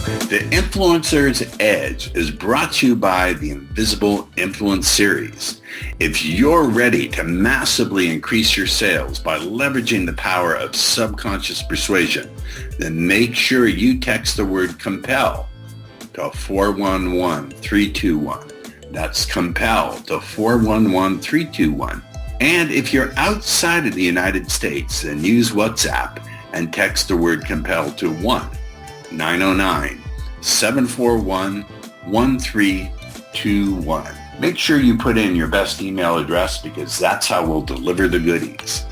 The Influencer's Edge is brought to you by the Invisible Influence series. If you're ready to massively increase your sales by leveraging the power of subconscious persuasion, then make sure you text the word compel to 411321. That's compel to 411321. And if you're outside of the United States, then use WhatsApp and text the word compel to 1-909-741-1321. Make sure you put in your best email address because that's how we'll deliver the goodies.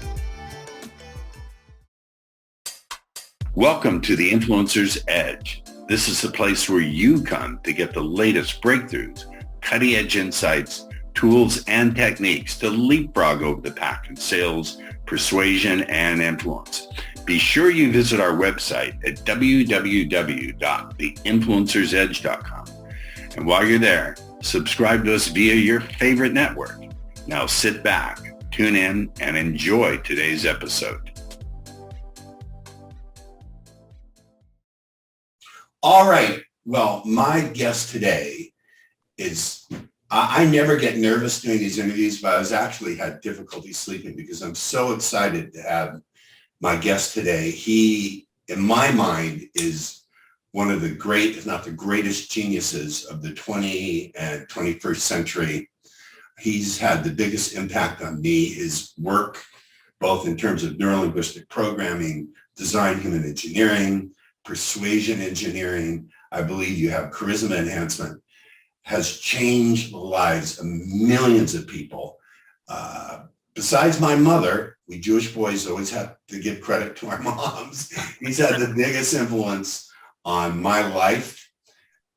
Welcome to the Influencer's Edge. This is the place where you come to get the latest breakthroughs, cutting-edge insights, tools, and techniques to leapfrog over the pack in sales, persuasion, and influence. Be sure you visit our website at www.theinfluencersedge.com. And while you're there, subscribe to us via your favorite network. Now sit back, tune in, and enjoy today's episode. All right. Well, my guest today is, I never get nervous doing these interviews, but I was actually had difficulty sleeping because I'm so excited to have my guest today. He, in my mind, is one of the great, if not the greatest geniuses of the 20th and 21st century. He's had the biggest impact on me. His work, both in terms of neurolinguistic programming, design human engineering, persuasion engineering, I believe you have charisma enhancement, has changed the lives of millions of people. Besides my mother, we Jewish boys always have to give credit to our moms. He's had the biggest influence on my life.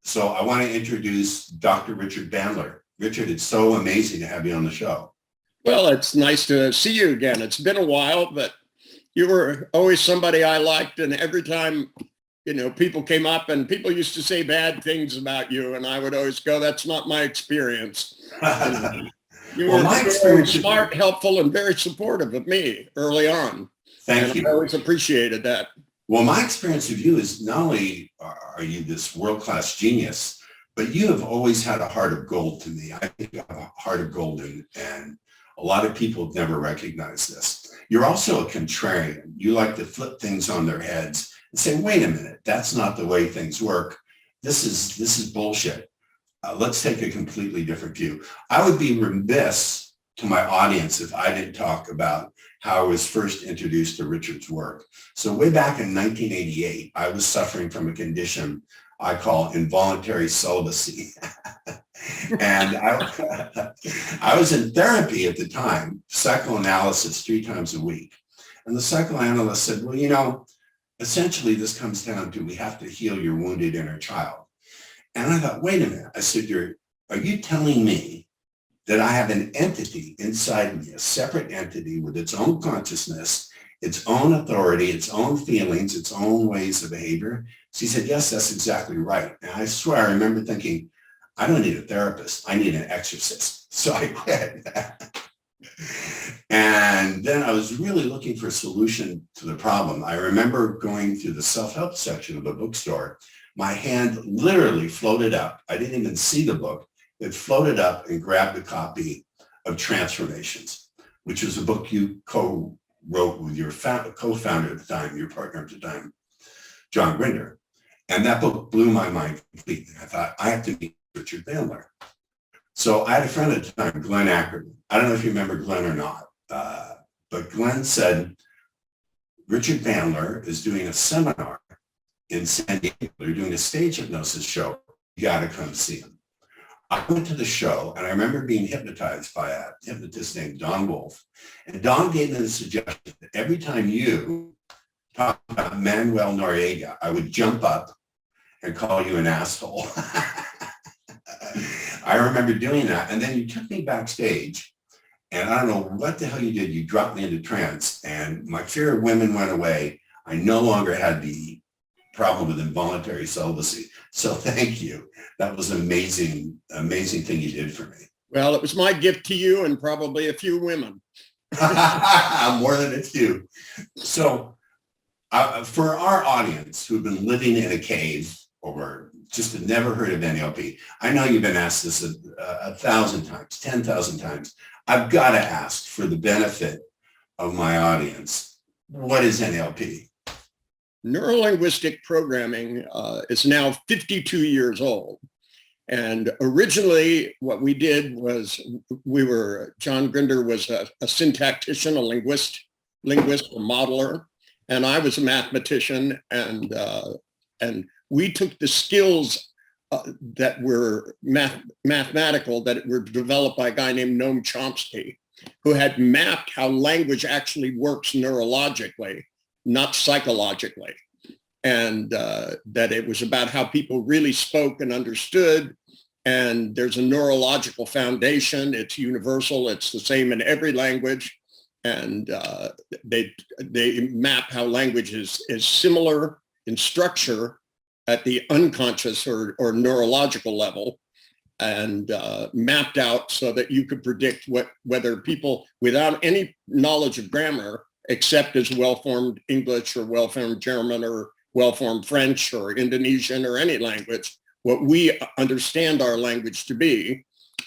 So I want to introduce Dr. Richard Bandler. Richard, it's so amazing to have you on the show. Well, it's nice to see you again. It's been a while, but you were always somebody I liked. And every time, people came up and people used to say bad things about you. And I would always go, that's not my experience. You were smart, helpful, and very supportive of me early on. Thank you. I always appreciated that. Well, my experience of you is not only are you this world-class genius, but you have always had a heart of gold to me. I think you have a heart of gold, and a lot of people have never recognized this. You're also a contrarian. You like to flip things on their heads and say, wait a minute, that's not the way things work. This is bullshit. Let's take a completely different view. I would be remiss to my audience if I didn't talk about how I was first introduced to Richard's work. So way back in 1988, I was suffering from a condition I call involuntary celibacy. And I was in therapy at the time, psychoanalysis 3 times a week. And the psychoanalyst said, well, essentially this comes down to we have to heal your wounded inner child. And I thought, wait a minute. I said, are you telling me that I have an entity inside me, a separate entity with its own consciousness, its own authority, its own feelings, its own ways of behavior? She said, yes, that's exactly right. And I swear, I remember thinking, I don't need a therapist. I need an exorcist. So I quit. And then I was really looking for a solution to the problem. I remember going through the self-help section of the bookstore. My hand literally floated up. I didn't even see the book. It floated up and grabbed a copy of Transformations, which was a book you co-wrote with your co-founder at the time, your partner at the time, John Grinder. And that book blew my mind completely. I thought, I have to meet Richard Bandler. So I had a friend at the time, Glenn Ackerman. I don't know if you remember Glenn or not, but Glenn said, Richard Bandler is doing a seminar in San Diego. They're doing a stage hypnosis show. You got to come see him. I went to the show, and I remember being hypnotized by a hypnotist named Don Wolf. And Don gave me the suggestion that every time you talk about Manuel Noriega, I would jump up and call you an asshole. I remember doing that. And then you took me backstage, and I don't know what the hell you did. You dropped me into trance, and my fear of women went away. I no longer had the problem with involuntary celibacy. So thank you. That was an amazing thing you did for me. Well, it was my gift to you and probably a few women. More than a few. So for our audience who've been living in a cave or just had never heard of NLP. I know you've been asked this 1,000 times, 10,000 times. I've got to ask for the benefit of my audience, what is NLP? Neuro-Linguistic Programming is now 52 years old. And originally what we did was John Grinder was a syntactician, a linguist, a modeler, and I was a mathematician, and we took the skills that were mathematical that were developed by a guy named Noam Chomsky, who had mapped how language actually works neurologically, not psychologically. And that it was about how people really spoke and understood. And there's a neurological foundation. It's universal. It's the same in every language. And they map how language is similar in structure at the unconscious or neurological level, and mapped out so that you could predict whether people without any knowledge of grammar, except as well-formed English or well-formed German or well-formed French or Indonesian or any language, what we understand our language to be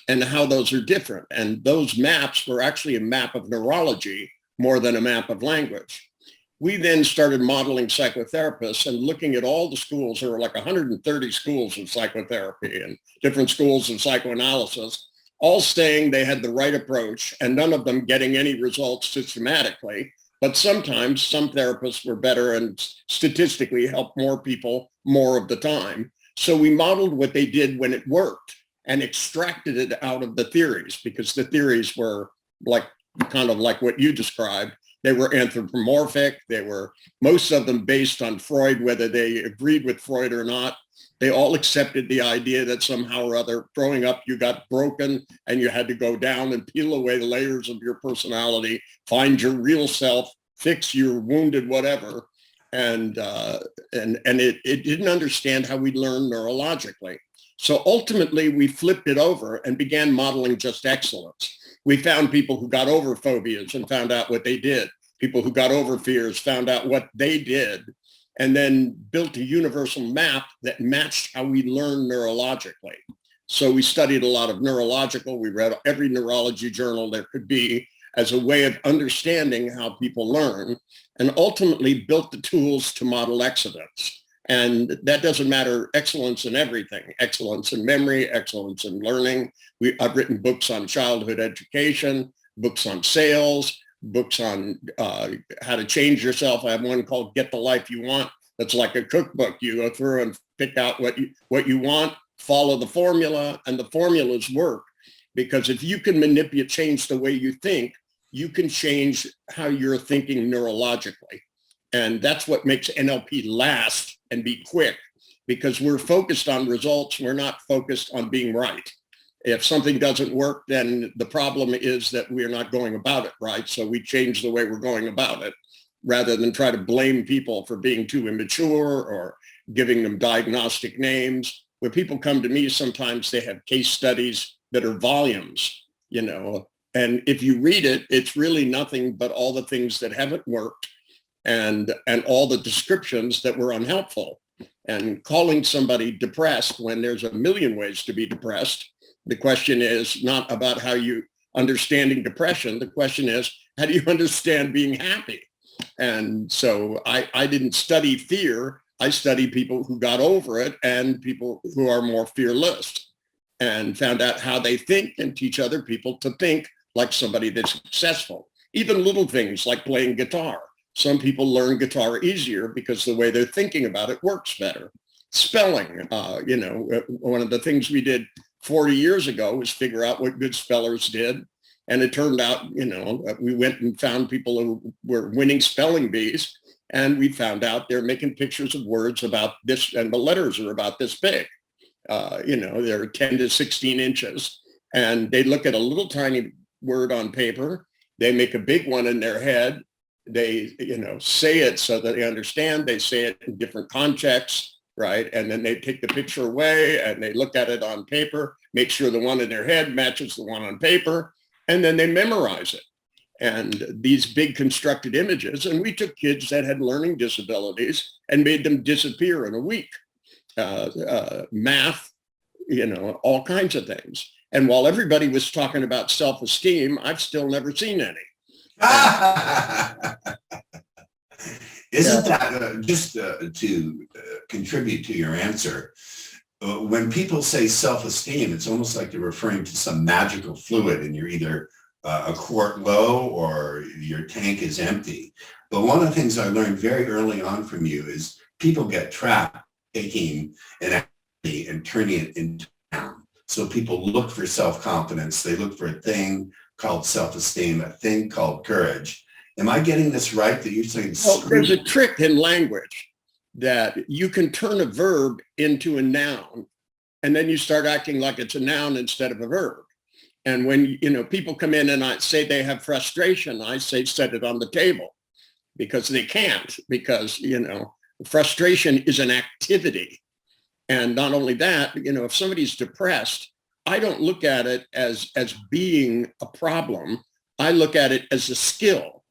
and how those are different. And those maps were actually a map of neurology more than a map of language. We then started modeling psychotherapists and looking at all the schools. There were like 130 schools of psychotherapy and different schools of psychoanalysis, all saying they had the right approach and none of them getting any results systematically. But sometimes some therapists were better and statistically helped more people more of the time. So we modeled what they did when it worked and extracted it out of the theories, because the theories were kind of like what you described. They were anthropomorphic. They were, most of them based on Freud, whether they agreed with Freud or not. They all accepted the idea that somehow or other, growing up, you got broken and you had to go down and peel away the layers of your personality, find your real self, fix your wounded whatever. And it didn't understand how we learn neurologically. So ultimately, we flipped it over and began modeling just excellence. We found people who got over phobias and found out what they did. People who got over fears found out what they did, and then built a universal map that matched how we learn neurologically. So we studied a lot of neurological. We read every neurology journal there could be as a way of understanding how people learn, and ultimately built the tools to model excellence. And that doesn't matter, excellence in everything, excellence in memory, excellence in learning. I've written books on childhood education, books on sales, books on how to change yourself. I have one called Get the Life You Want. That's like a cookbook. You go through and pick out what you want, follow the formula, and the formulas work. Because if you can change the way you think, you can change how you're thinking neurologically. And that's what makes NLP last and be quick, because we're focused on results. We're not focused on being right. If something doesn't work, then the problem is that we're not going about it right. So we change the way we're going about it, rather than try to blame people for being too immature or giving them diagnostic names. When people come to me, sometimes they have case studies that are volumes, and if you read it, it's really nothing but all the things that haven't worked and all the descriptions that were unhelpful. And calling somebody depressed when there's a million ways to be depressed. The question is not about how you understanding depression. The question is, how do you understand being happy? And so I didn't study fear. I studied people who got over it and people who are more fearless, and found out how they think and teach other people to think like somebody that's successful. Even little things like playing guitar. Some people learn guitar easier because the way they're thinking about it works better. Spelling, one of the things we did 40 years ago was figure out what good spellers did. And it turned out, we went and found people who were winning spelling bees, and we found out they're making pictures of words about this, and the letters are about this big. They're 10 to 16 inches, and they look at a little tiny word on paper. They make a big one in their head. They, say it so that they understand. They say it in different contexts, right? And then they take the picture away and they look at it on paper, make sure the one in their head matches the one on paper, and then they memorize it. And these big constructed images, and we took kids that had learning disabilities and made them disappear in a week. math, all kinds of things. And while everybody was talking about self-esteem, I've still never seen any. Isn't that just to contribute to your answer? When people say self-esteem, it's almost like they're referring to some magical fluid and you're either a quart low or your tank is empty. But one of the things I learned very early on from you is people get trapped taking an activity and turning it into noun. So people look for self-confidence. They look for a thing called self-esteem, a thing called courage. Am I getting this right that you're saying? Well, there's a trick in language that you can turn a verb into a noun, and then you start acting like it's a noun instead of a verb. And when, people come in and I say they have frustration, I say, set it on the table, because they can't, because, frustration is an activity. And not only that, if somebody's depressed, I don't look at it as being a problem. I look at it as a skill.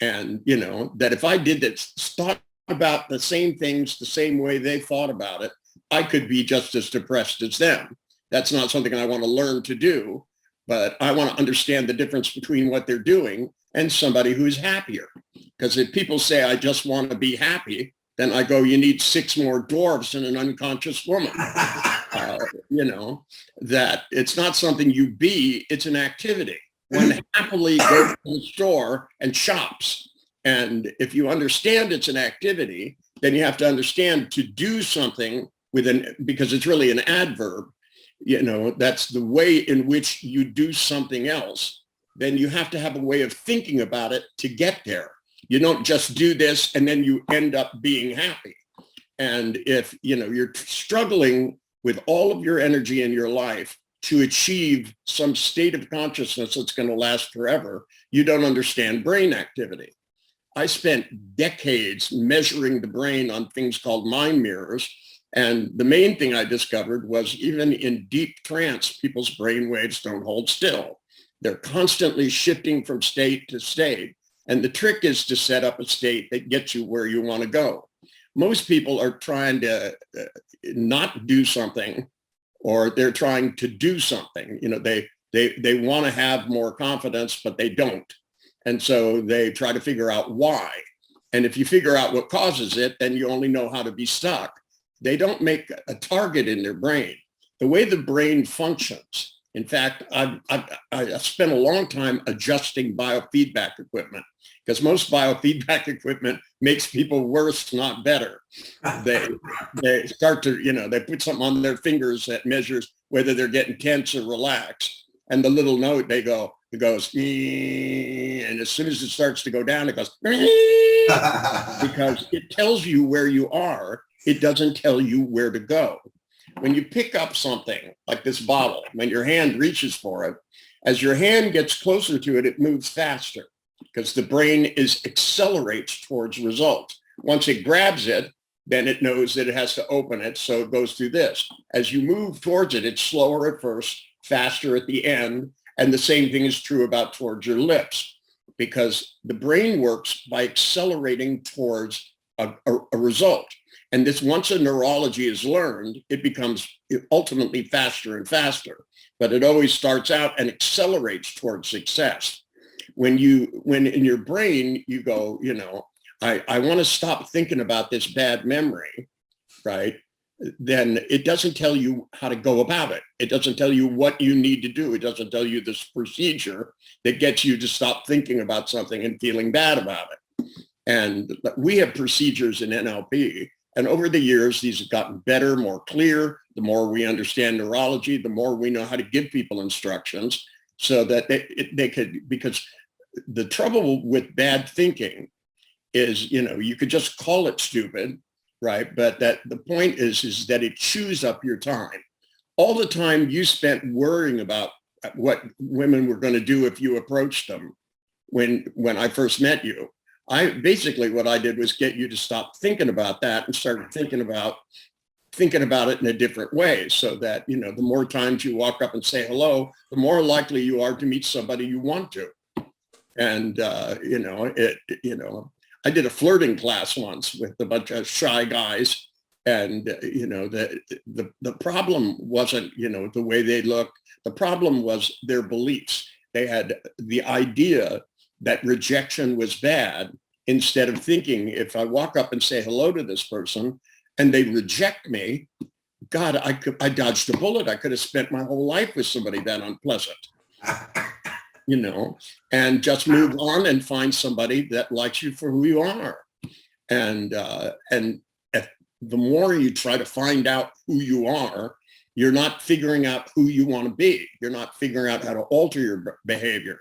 And, that if I did that, thought about the same things the same way they thought about it, I could be just as depressed as them. That's not something I want to learn to do, but I want to understand the difference between what they're doing and somebody who's happier. Because if people say, I just want to be happy, then I go, you need 6 more dwarfs and an unconscious woman. That it's not something you be, it's an activity. One happily goes to the store and shops. And if you understand it's an activity, then you have to understand to do something because it's really an adverb, that's the way in which you do something else. Then you have to have a way of thinking about it to get there. You don't just do this and then you end up being happy. And if, you're struggling with all of your energy in your life to achieve some state of consciousness that's going to last forever, you don't understand brain activity. I spent decades measuring the brain on things called mind mirrors. And the main thing I discovered was even in deep trance, people's brain waves don't hold still. They're constantly shifting from state to state. And the trick is to set up a state that gets you where you want to go. Most people are trying to not do something, or they're trying to do something. They want to have more confidence, but they don't. And so they try to figure out why. And if you figure out what causes it, then you only know how to be stuck. They don't make a target in their brain. The way the brain functions, in fact, I spent a long time adjusting biofeedback equipment, because most biofeedback equipment makes people worse, not better. They start to, they put something on their fingers that measures whether they're getting tense or relaxed. And the little note, it goes, and as soon as it starts to go down, it goes, because it tells you where you are. It doesn't tell you where to go. When you pick up something like this bottle, when your hand reaches for it, as your hand gets closer to it, it moves faster because the brain accelerates towards results. Once it grabs it, then it knows that it has to open it. So it goes through this. As you move towards it, it's slower at first, faster at the end. And the same thing is true about towards your lips, because the brain works by accelerating towards a result. And this, once a neurology is learned, it becomes ultimately faster and faster, but it always starts out and accelerates towards success. When in your brain, you go, I want to stop thinking about this bad memory, right? Then it doesn't tell you how to go about it. It doesn't tell you what you need to do. It doesn't tell you this procedure that gets you to stop thinking about something and feeling bad about it. And we have procedures in NLP. And over the years, these have gotten better, more clear. The more we understand neurology, the more we know how to give people instructions so that they could, because the trouble with bad thinking is, you could just call it stupid, right? But that the point is that it chews up your time. All the time you spent worrying about what women were going to do if you approached them when I first met you. What I did was get you to stop thinking about that and start thinking about it in a different way, so that, the more times you walk up and say hello, the more likely you are to meet somebody you want to. And, I did a flirting class once with a bunch of shy guys, And, the problem wasn't, the way they looked. The problem was their beliefs. They had the idea that rejection was bad, instead of thinking, if I walk up and say hello to this person and they reject me, God, I dodged a bullet. I could have spent my whole life with somebody that unpleasant, and just move on and find somebody that likes you for who you are. And the more you try to find out who you are, you're not figuring out who you want to be. You're not figuring out how to alter your behavior.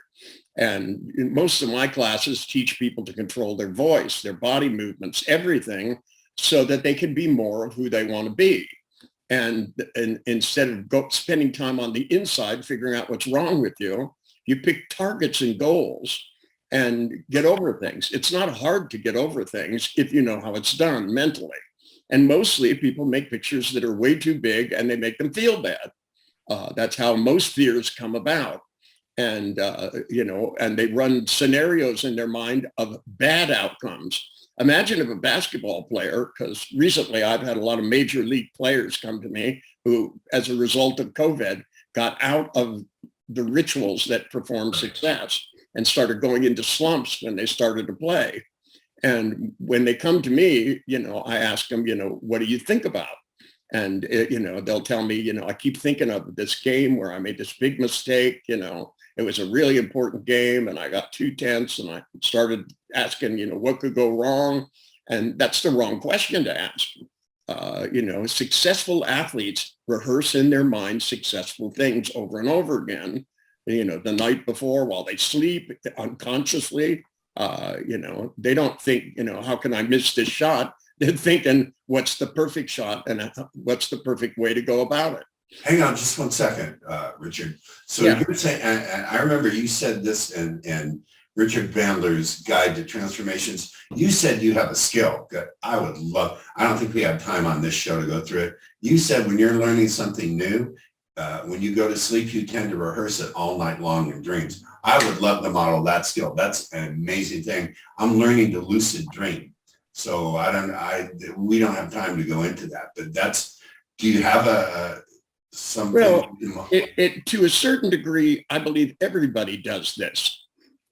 And most of my classes teach people to control their voice, their body movements, everything, so that they can be more of who they want to be. And instead of spending time on the inside, figuring out what's wrong with you, you pick targets and goals and get over things. It's not hard to get over things if you know how it's done mentally. And mostly people make pictures that are way too big and they make them feel bad. That's how most fears come about. And, and they run scenarios in their mind of bad outcomes. Imagine if a basketball player, because recently I've had a lot of major league players come to me who, as a result of COVID, got out of the rituals that perform success and started going into slumps when they started to play. And when they come to me, I ask them, what do you think about? And, they'll tell me, I keep thinking of this game where I made this big mistake, it was a really important game and I got too tense and I started asking, what could go wrong? And that's the wrong question to ask. Successful athletes rehearse in their mind successful things over and over again, the night before while they sleep unconsciously. They don't think, how can I miss this shot? They're thinking, what's the perfect shot and what's the perfect way to go about it? Hang on just one second, Richard. So you're saying, and I remember you said this in Richard Bandler's Guide to Transformations. You said you have a skill that I would love. I don't think we have time on this show to go through it. You said when you're learning something new, when you go to sleep, you tend to rehearse it all night long in dreams. I would love to model that skill. That's an amazing thing. I'm learning to lucid dream. So we don't have time to go into that, but do you have something? Well, to a certain degree, I believe everybody does this.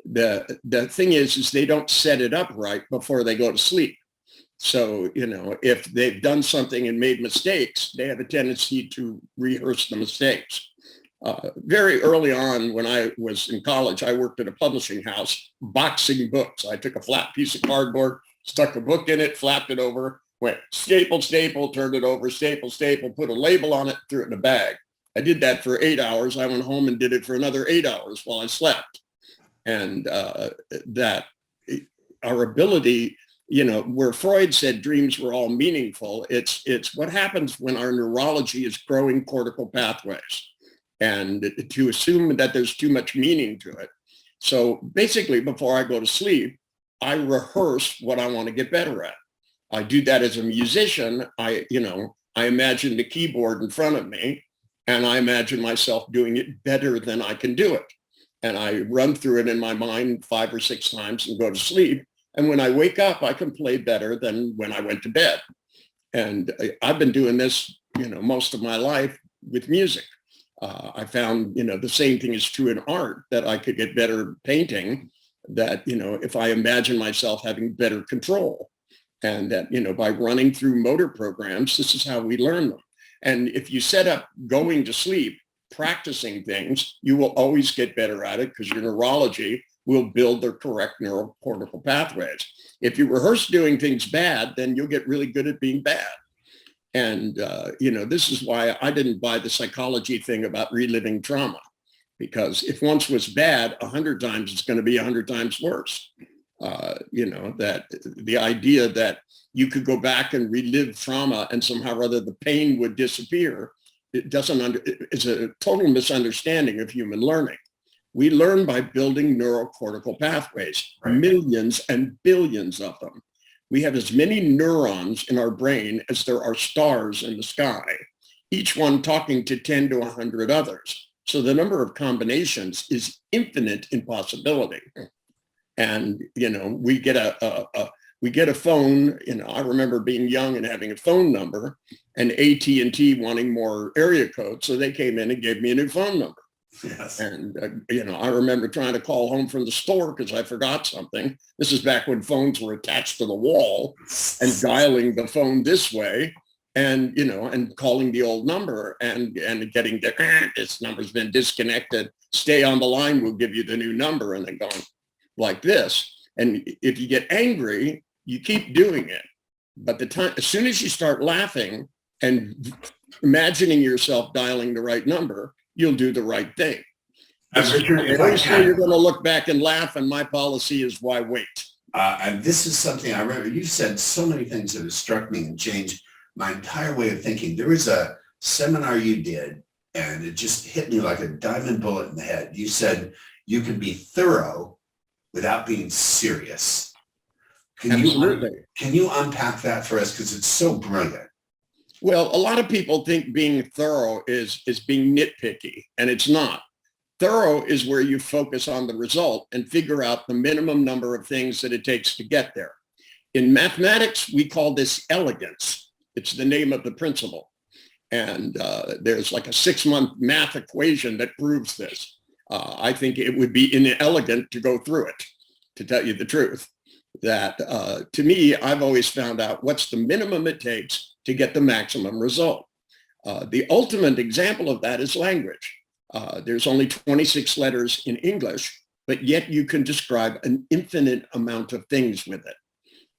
The thing is they don't set it up right before they go to sleep. So, if they've done something and made mistakes, they have a tendency to rehearse the mistakes. Very early on when I was in college, I worked at a publishing house boxing books. I took a flat piece of cardboard, stuck a book in it, flapped it over, went staple, turned it over, staple, put a label on it, threw it in a bag. I did that for 8 hours. I went home and did it for another 8 hours while I slept. And that our ability, where Freud said dreams were all meaningful, it's what happens when our neurology is growing cortical pathways. And to assume that there's too much meaning to it. So basically, before I go to sleep, I rehearse what I want to get better at. I do that as a musician. I imagine the keyboard in front of me and I imagine myself doing it better than I can do it. And I run through it in my mind 5 or 6 times and go to sleep. And when I wake up, I can play better than when I went to bed. And I've been doing this, most of my life with music. I found, the same thing is true in art, that I could get better painting, that, if I imagine myself having better control, and that, by running through motor programs, this is how we learn them. And if you set up going to sleep, practicing things, you will always get better at it because your neurology will build the correct neurocortical pathways. If you rehearse doing things bad, then you'll get really good at being bad. And, this is why I didn't buy the psychology thing about reliving trauma, because if once was bad, 100 times, it's going to be 100 times worse. That the idea that you could go back and relive trauma and somehow or other the pain would disappear, it's a total misunderstanding of human learning. We learn by building neurocortical pathways, right. Millions and billions of them. We have as many neurons in our brain as there are stars in the sky, each one talking to 10 to 100 others. So the number of combinations is infinite in possibility. And, we get we get a phone. I remember being young and having a phone number, and AT&T wanting more area codes, so they came in and gave me a new phone number. Yes. And I remember trying to call home from the store because I forgot something. This is back when phones were attached to the wall, and dialing the phone this way, and and calling the old number and getting this number's been disconnected. Stay on the line. We'll give you the new number, and then going like this. And if you get angry, you keep doing it. But as soon as you start laughing and imagining yourself dialing the right number, you'll do the right thing. You're going to look back and laugh, and my policy is why wait? And this is something I remember. You said so many things that have struck me and changed my entire way of thinking. There was a seminar you did, and it just hit me like a diamond bullet in the head. You said you could be thorough without being serious. Absolutely. Can you unpack that for us? Because it's so brilliant. Well, a lot of people think being thorough is being nitpicky, and it's not. Thorough is where you focus on the result and figure out the minimum number of things that it takes to get there. In mathematics, we call this elegance. It's the name of the principle. And there's like a 6-month math equation that proves this. I think it would be inelegant to go through it, to tell you the truth. That to me, I've always found out what's the minimum it takes to get the maximum result. The ultimate example of that is language. There's only 26 letters in English, but yet you can describe an infinite amount of things with it.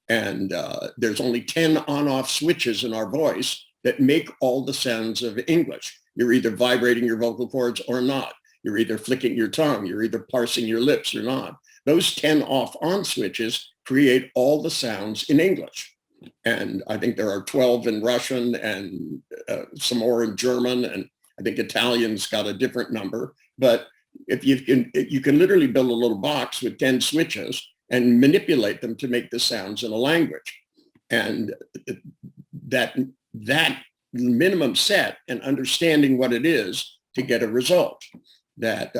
And there's only 10 on-off switches in our voice that make all the sounds of English. You're either vibrating your vocal cords or not. You're either flicking your tongue. You're either parsing your lips or not. Those 10 off-on switches create all the sounds in English. And I think there are 12 in Russian and some more in German, and I think Italian's got a different number. But if you can literally build a little box with 10 switches and manipulate them to make the sounds in a language. And that minimum set and understanding what it is to get a result. That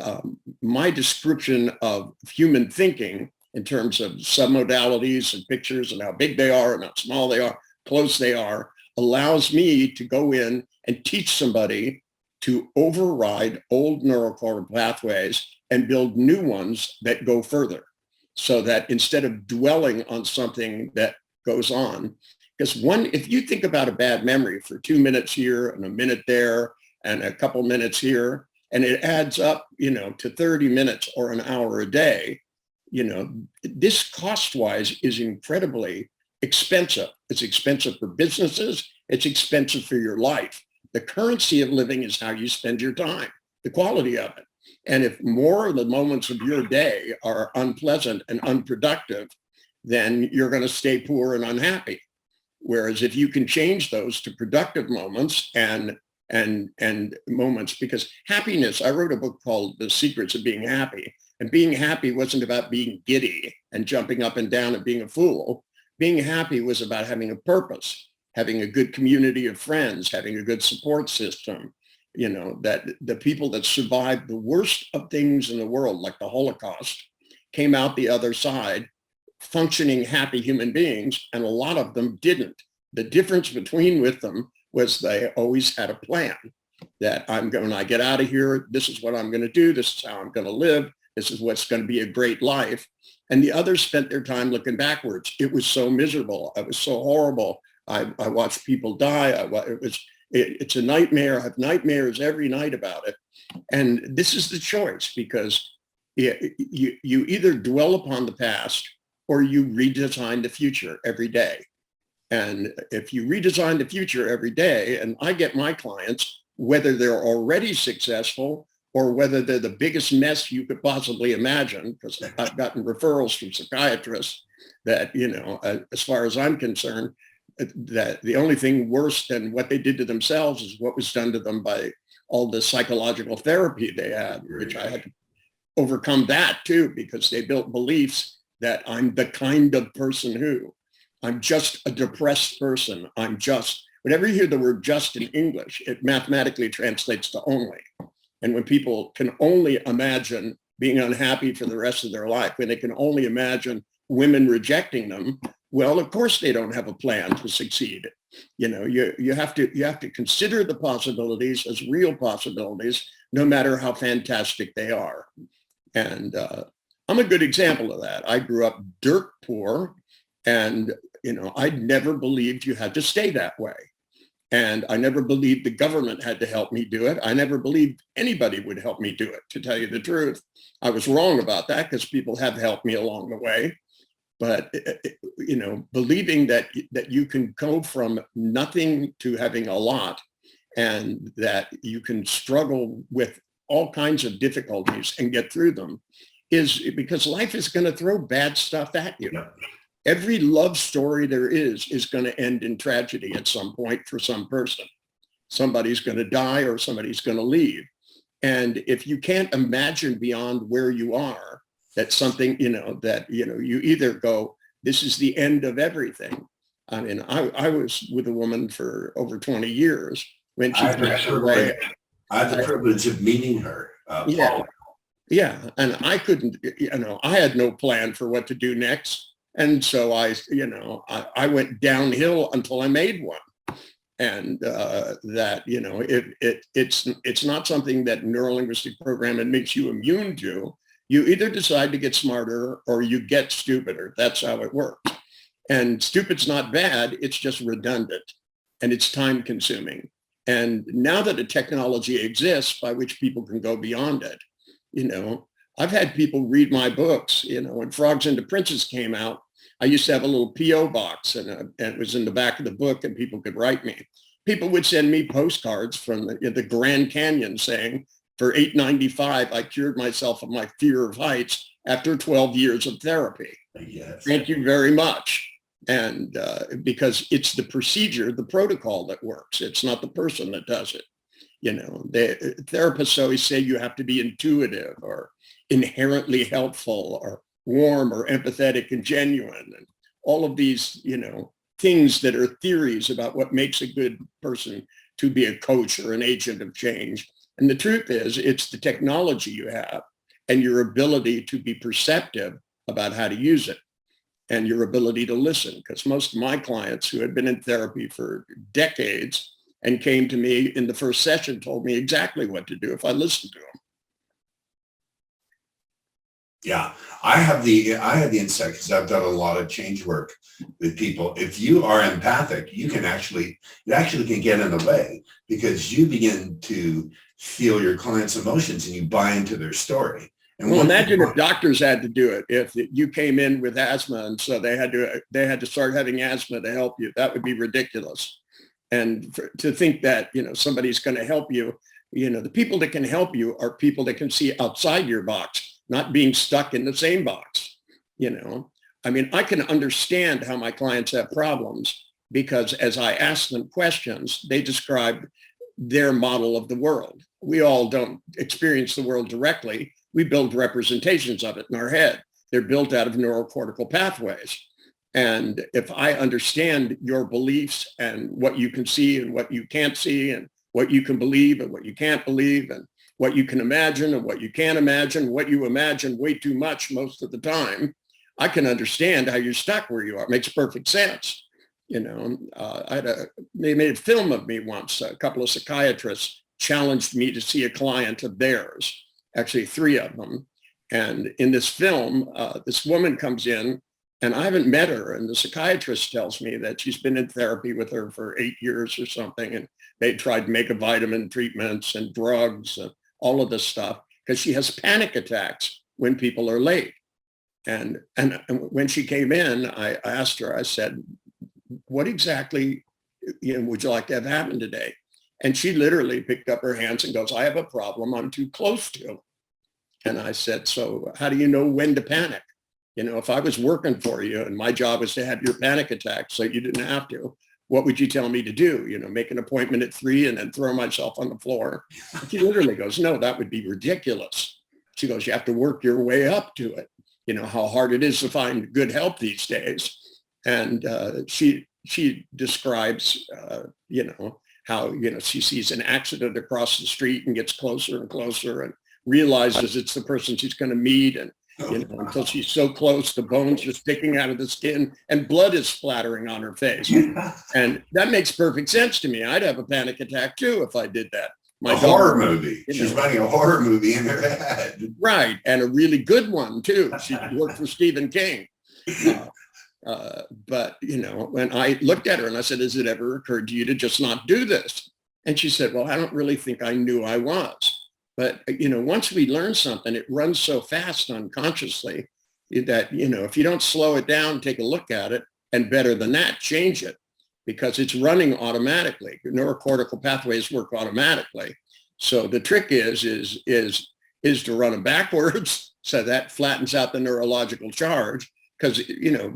my description of human thinking in terms of submodalities and pictures and how big they are and how small they are, close they are, allows me to go in and teach somebody to override old neural pathways and build new ones that go further. So that instead of dwelling on something that goes on, because if you think about a bad memory for 2 minutes here and a minute there and a couple minutes here, and it adds up, to 30 minutes or an hour a day, this cost-wise is incredibly expensive. It's expensive for businesses. It's expensive for your life. The currency of living is how you spend your time, the quality of it. And if more of the moments of your day are unpleasant and unproductive, then you're going to stay poor and unhappy. Whereas if you can change those to productive moments and moments, because happiness, I wrote a book called The Secrets of Being Happy, and being happy wasn't about being giddy and jumping up and down and being a fool. Being happy was about having a purpose, having a good community of friends, having a good support system, that the people that survived the worst of things in the world, like the Holocaust, came out the other side functioning, happy human beings, and a lot of them didn't. The difference between them was they always had a plan that when I get out of here, this is what I'm going to do. This is how I'm going to live. This is what's going to be a great life. And the others spent their time looking backwards. It was so miserable. It was so horrible. I watched people die. It's a nightmare. I have nightmares every night about it. And this is the choice, because you either dwell upon the past or you redesign the future every day. And if you redesign the future every day, and I get my clients, whether they're already successful or whether they're the biggest mess you could possibly imagine, because I've gotten referrals from psychiatrists that, as far as I'm concerned, that the only thing worse than what they did to themselves is what was done to them by all the psychological therapy they had, which I had to overcome that too, because they built beliefs that I'm the kind of person who, I'm just a depressed person. Whenever you hear the word just in English, it mathematically translates to only. And when people can only imagine being unhappy for the rest of their life, when they can only imagine women rejecting them, Well, of course they don't have a plan to succeed. You have to consider the possibilities as real possibilities, no matter how fantastic they are. And I'm a good example of that. I grew up dirt poor, and I never believed you had to stay that way. And I never believed the government had to help me do it. I never believed anybody would help me do it, to tell you the truth. I was wrong about that because people have helped me along the way. But, believing that you can go from nothing to having a lot, and that you can struggle with all kinds of difficulties and get through them, is because life is going to throw bad stuff at you. Yeah. Every love story there is going to end in tragedy at some point for some person. Somebody's going to die or somebody's going to leave. And if you can't imagine beyond where you are, that's something, you either go, this is the end of everything. I mean, I was with a woman for over 20 years when she passed away. I had the privilege of meeting her. Yeah. And I couldn't, I had no plan for what to do next. And so I went downhill until I made one. And it's not something that Neuro-Linguistic Programming makes you immune to. You either decide to get smarter or you get stupider. That's how it works. And stupid's not bad. It's just redundant and it's time consuming. And now that a technology exists by which people can go beyond it, I've had people read my books. When Frogs and the Princes came out, I used to have a little P.O. box and it was in the back of the book and people could write me. People would send me postcards from the Grand Canyon saying, for $8.95, I cured myself of my fear of heights after 12 years of therapy. Yes. Thank you very much. And because it's the procedure, the protocol that works. It's not the person that does it. The therapists always say you have to be intuitive or inherently helpful or warm or empathetic and genuine, and all of these, things that are theories about what makes a good person to be a coach or an agent of change. And the truth is, it's the technology you have and your ability to be perceptive about how to use it and your ability to listen. Because most of my clients who had been in therapy for decades and came to me in the first session told me exactly what to do if I listened to them. Yeah, I had the insight because I've done a lot of change work with people. If you are empathic, it actually can get in the way because you begin to feel your client's emotions and you buy into their story. And well, imagine if doctors had to do it. If you came in with asthma and so they had to start having asthma to help you, that would be ridiculous. And to think that somebody's going to help you, the people that can help you are people that can see outside your box, not being stuck in the same box. I mean, I can understand how my clients have problems because as I ask them questions, they describe their model of the world. We all don't experience the world directly. We build representations of it in our head. They're built out of neurocortical pathways. And if I understand your beliefs and what you can see and what you can't see and what you can believe and what you can't believe and what you can imagine and what you can't imagine, what you imagine way too much most of the time, I can understand how you're stuck where you are. It makes perfect sense. They made a film of me once. A couple of psychiatrists challenged me to see a client of theirs, actually 3 of them. And in this film, this woman comes in and I haven't met her. And the psychiatrist tells me that she's been in therapy with her for 8 years or something. And they tried vitamin treatments and drugs and all of this stuff because she has panic attacks when people are late. And when she came in, I asked her, I said, what exactly would you like to have happen today? And she literally picked up her hands and goes, I have a problem I'm too close to. And I said, so how do you know when to panic? If I was working for you and my job was to have your panic attack so you didn't have to, what would you tell me to do? Make an appointment at 3 and then throw myself on the floor. She literally goes, no, that would be ridiculous. She goes, you have to work your way up to it. How hard it is to find good help these days. And she describes, how, she sees an accident across the street and gets closer and closer and realizes it's the person she's going to meet. And until she's so close, the bones are sticking out of the skin and blood is splattering on her face. And that makes perfect sense to me. I'd have a panic attack too if I did that. A horror movie. She's running a horror movie in her head. Right. And a really good one too. She worked for Stephen King. But, when I looked at her and I said, has it ever occurred to you to just not do this? And she said, well, I don't really think I knew I was. But, once we learn something, it runs so fast unconsciously that, if you don't slow it down, take a look at it, and better than that, change it, because it's running automatically. Neurocortical pathways work automatically. So the trick is to run them backwards, so that flattens out the neurological charge, because,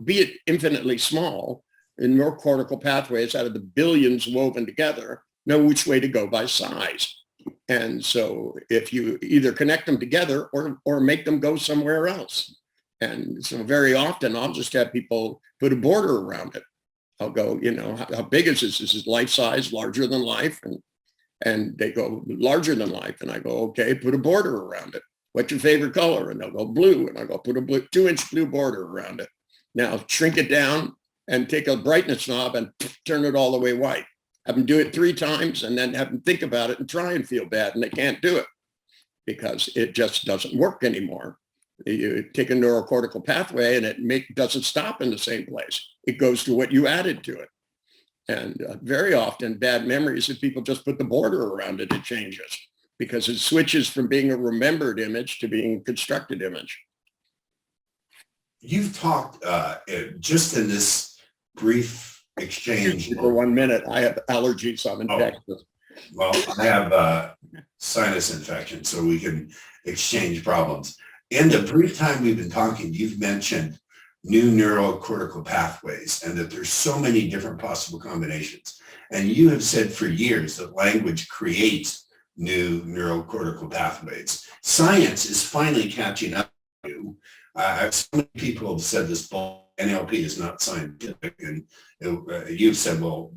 be it infinitely small, in neurocortical pathways out of the billions woven together, know which way to go by size. And so if you either connect them together or make them go somewhere else. And so very often I'll just have people put a border around it. I'll go, how big is this? Is it life size, larger than life? And they go, larger than life. And I go, okay, put a border around it. What's your favorite color? And they'll go, blue. And I go, put a 2-inch blue border around it. Now shrink it down and take a brightness knob and turn it all the way white. Have them do it 3 times and then have them think about it and try and feel bad, and they can't do it because it just doesn't work anymore. You take a neurocortical pathway and it doesn't stop in the same place. It goes to what you added to it. And very often bad memories, if people just put the border around it, it changes because it switches from being a remembered image to being a constructed image. You've talked just in this brief exchange. For 1 minute, I have allergies, so I'm infected. Well, I have sinus infection, so we can exchange problems. In the brief time we've been talking, you've mentioned new neurocortical pathways and that there's so many different possible combinations. And you have said for years that language creates new neurocortical pathways. Science is finally catching up to you. So many people have said this, NLP is not scientific, and you've said, well,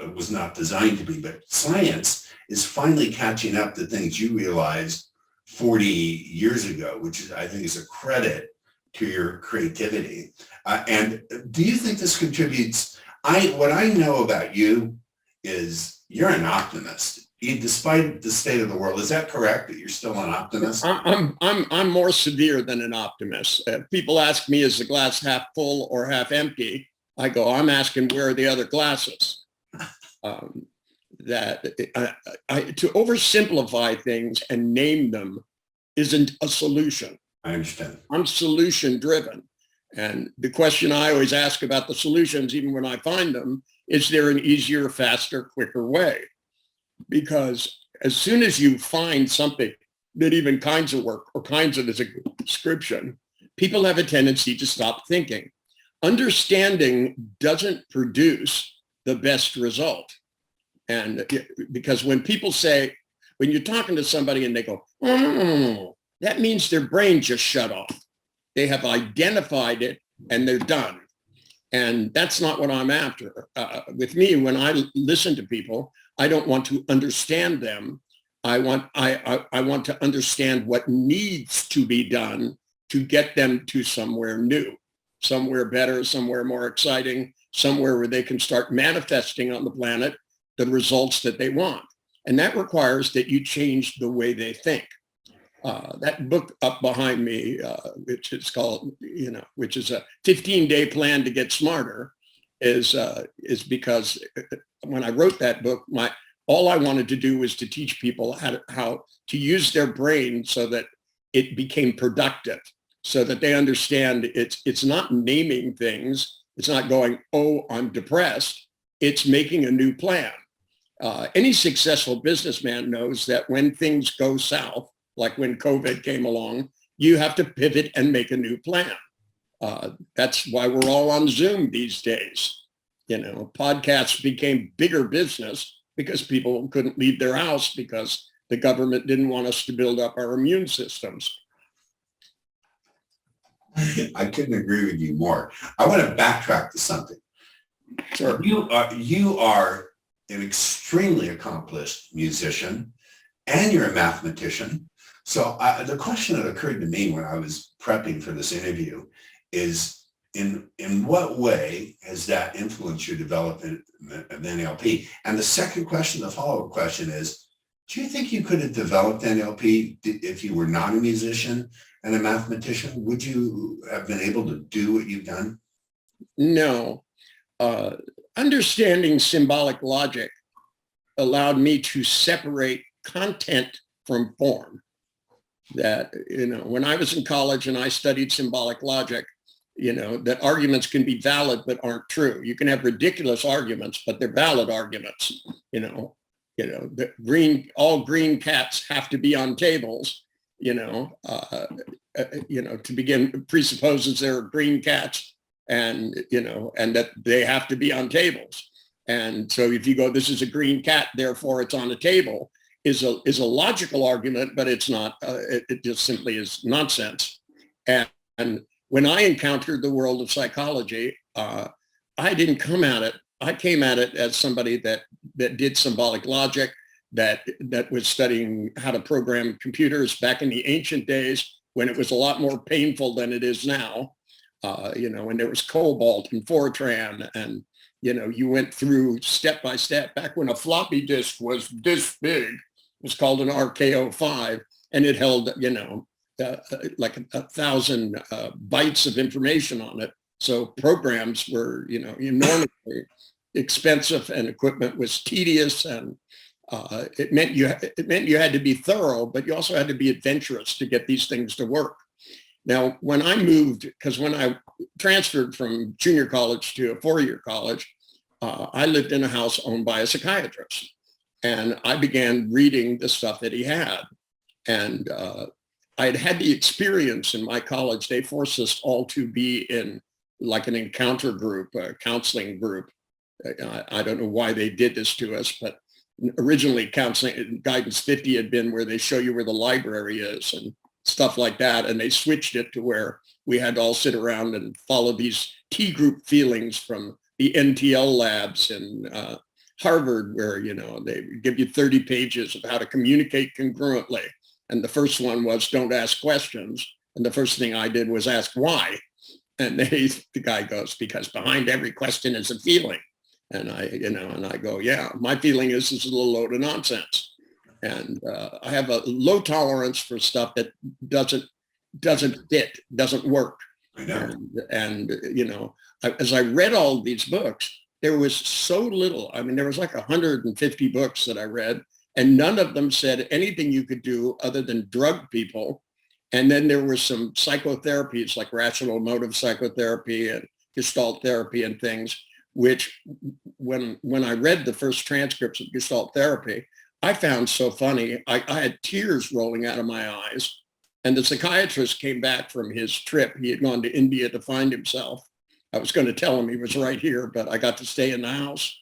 it was not designed to be, but science is finally catching up to things you realized 40 years ago, which I think is a credit to your creativity. And do you think this contributes? What I know about you is you're an optimist. Despite the state of the world, is that correct, that you're still an optimist? I'm more severe than an optimist. People ask me, is the glass half full or half empty? I go, I'm asking, where are the other glasses? To oversimplify things and name them isn't a solution. I understand. I'm solution driven. And the question I always ask about the solutions, even when I find them, is there an easier, faster, quicker way? Because as soon as you find something that even kinds of work or kinds of is a description, people have a tendency to stop thinking. Understanding doesn't produce the best result. And because when people say, when you're talking to somebody and they go, oh, that means their brain just shut off. They have identified it and they're done. And that's not what I'm after. With me, when I listen to people, I don't want to understand them. I want to understand what needs to be done to get them to somewhere new, somewhere better, somewhere more exciting, somewhere where they can start manifesting on the planet the results that they want. And that requires that you change the way they think. That book up behind me, which is called, which is a 15-day plan to get smarter, is because when I wrote that book, all I wanted to do was to teach people how to use their brain so that it became productive, so that they understand it's not naming things. It's not going, oh, I'm depressed. It's making a new plan. Any successful businessman knows that when things go south, like when COVID came along, you have to pivot and make a new plan. That's why we're all on Zoom these days. Podcasts became bigger business because people couldn't leave their house because the government didn't want us to build up our immune systems. I couldn't agree with you more. I want to backtrack to something. Sure. You are an extremely accomplished musician, and you're a mathematician. So the question that occurred to me when I was prepping for this interview is, in what way has that influenced your development of NLP? And the second question, the follow-up question is, do you think you could have developed NLP if you were not a musician and a mathematician? Would you have been able to do what you've done? No. Understanding symbolic logic allowed me to separate content from form. That, when I was in college and I studied symbolic logic, that arguments can be valid but aren't true. You can have ridiculous arguments, but they're valid arguments. All green cats have to be on tables. To begin, presupposes there are green cats, and that they have to be on tables. And so if you go, this is a green cat, therefore it's on a table, is a logical argument, but it's not. It just simply is nonsense. And when I encountered the world of psychology, I didn't come at it. I came at it as somebody that did symbolic logic, that was studying how to program computers back in the ancient days when it was a lot more painful than it is now. When there was Cobalt and Fortran, and you went through step by step. Back when a floppy disk was this big, it was called an RKO5, and it held like 1,000 bytes of information on it. So programs were enormously expensive, and equipment was tedious, and it meant you had to be thorough, but you also had to be adventurous to get these things to work. Now, when I moved, because when I transferred from junior college to a 4-year college, I lived in a house owned by a psychiatrist, and I began reading the stuff that he had. And I had had the experience in my college. They forced us all to be in like an encounter group, a counseling group. I don't know why they did this to us, but originally counseling guidance 50 had been where they show you where the library is and stuff like that. And they switched it to where we had to all sit around and follow these T group feelings from the NTL labs in Harvard, where, they give you 30 pages of how to communicate congruently. And the first one was don't ask questions. And the first thing I did was ask why. And the guy goes, because behind every question is a feeling. And I go, yeah, my feeling is this is a little load of nonsense. And I have a low tolerance for stuff that doesn't fit, doesn't work. I know. And as I read all these books, there was so little. I mean, there was like 150 books that I read, and none of them said anything you could do other than drug people. And then there were some psychotherapies like rational emotive psychotherapy and Gestalt therapy and things, which when I read the first transcripts of Gestalt therapy, I found so funny. I had tears rolling out of my eyes. And the psychiatrist came back from his trip. He had gone to India to find himself. I was going to tell him he was right here, but I got to stay in the house.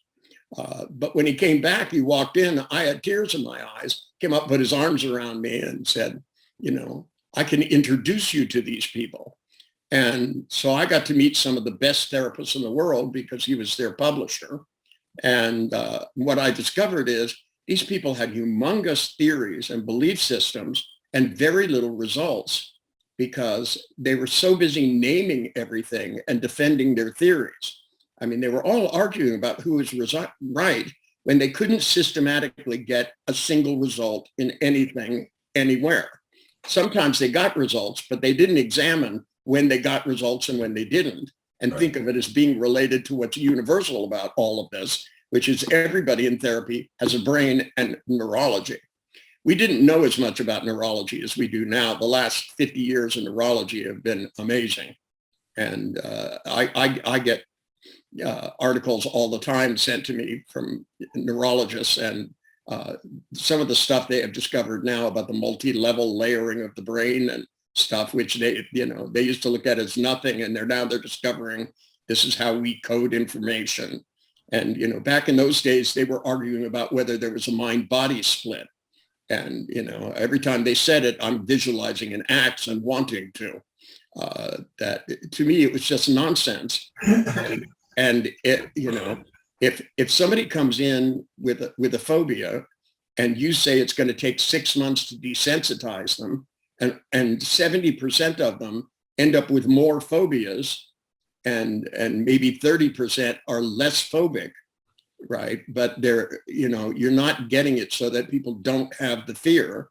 But when he came back, he walked in, I had tears in my eyes, came up, put his arms around me and said, I can introduce you to these people. And so I got to meet some of the best therapists in the world because he was their publisher. And what I discovered is these people had humongous theories and belief systems and very little results because they were so busy naming everything and defending their theories. I mean, they were all arguing about who was right when they couldn't systematically get a single result in anything, anywhere. Sometimes they got results, but they didn't examine when they got results and when they didn't, and think of it as being related to what's universal about all of this, which is everybody in therapy has a brain and neurology. We didn't know as much about neurology as we do now. The last 50 years in neurology have been amazing. And I get articles all the time sent to me from neurologists, and some of the stuff they have discovered now about the multi-level layering of the brain and stuff, which they used to look at as nothing, and they're discovering this is how we code information. And, back in those days, they were arguing about whether there was a mind-body split. And, every time they said it, I'm visualizing an axe and wanting to. That to me, it was just nonsense. And it, if somebody comes in with a phobia, and you say it's going to take 6 months to desensitize them, and 70% of them end up with more phobias, and maybe 30% are less phobic, right? But they're, you're not getting it so that people don't have the fear,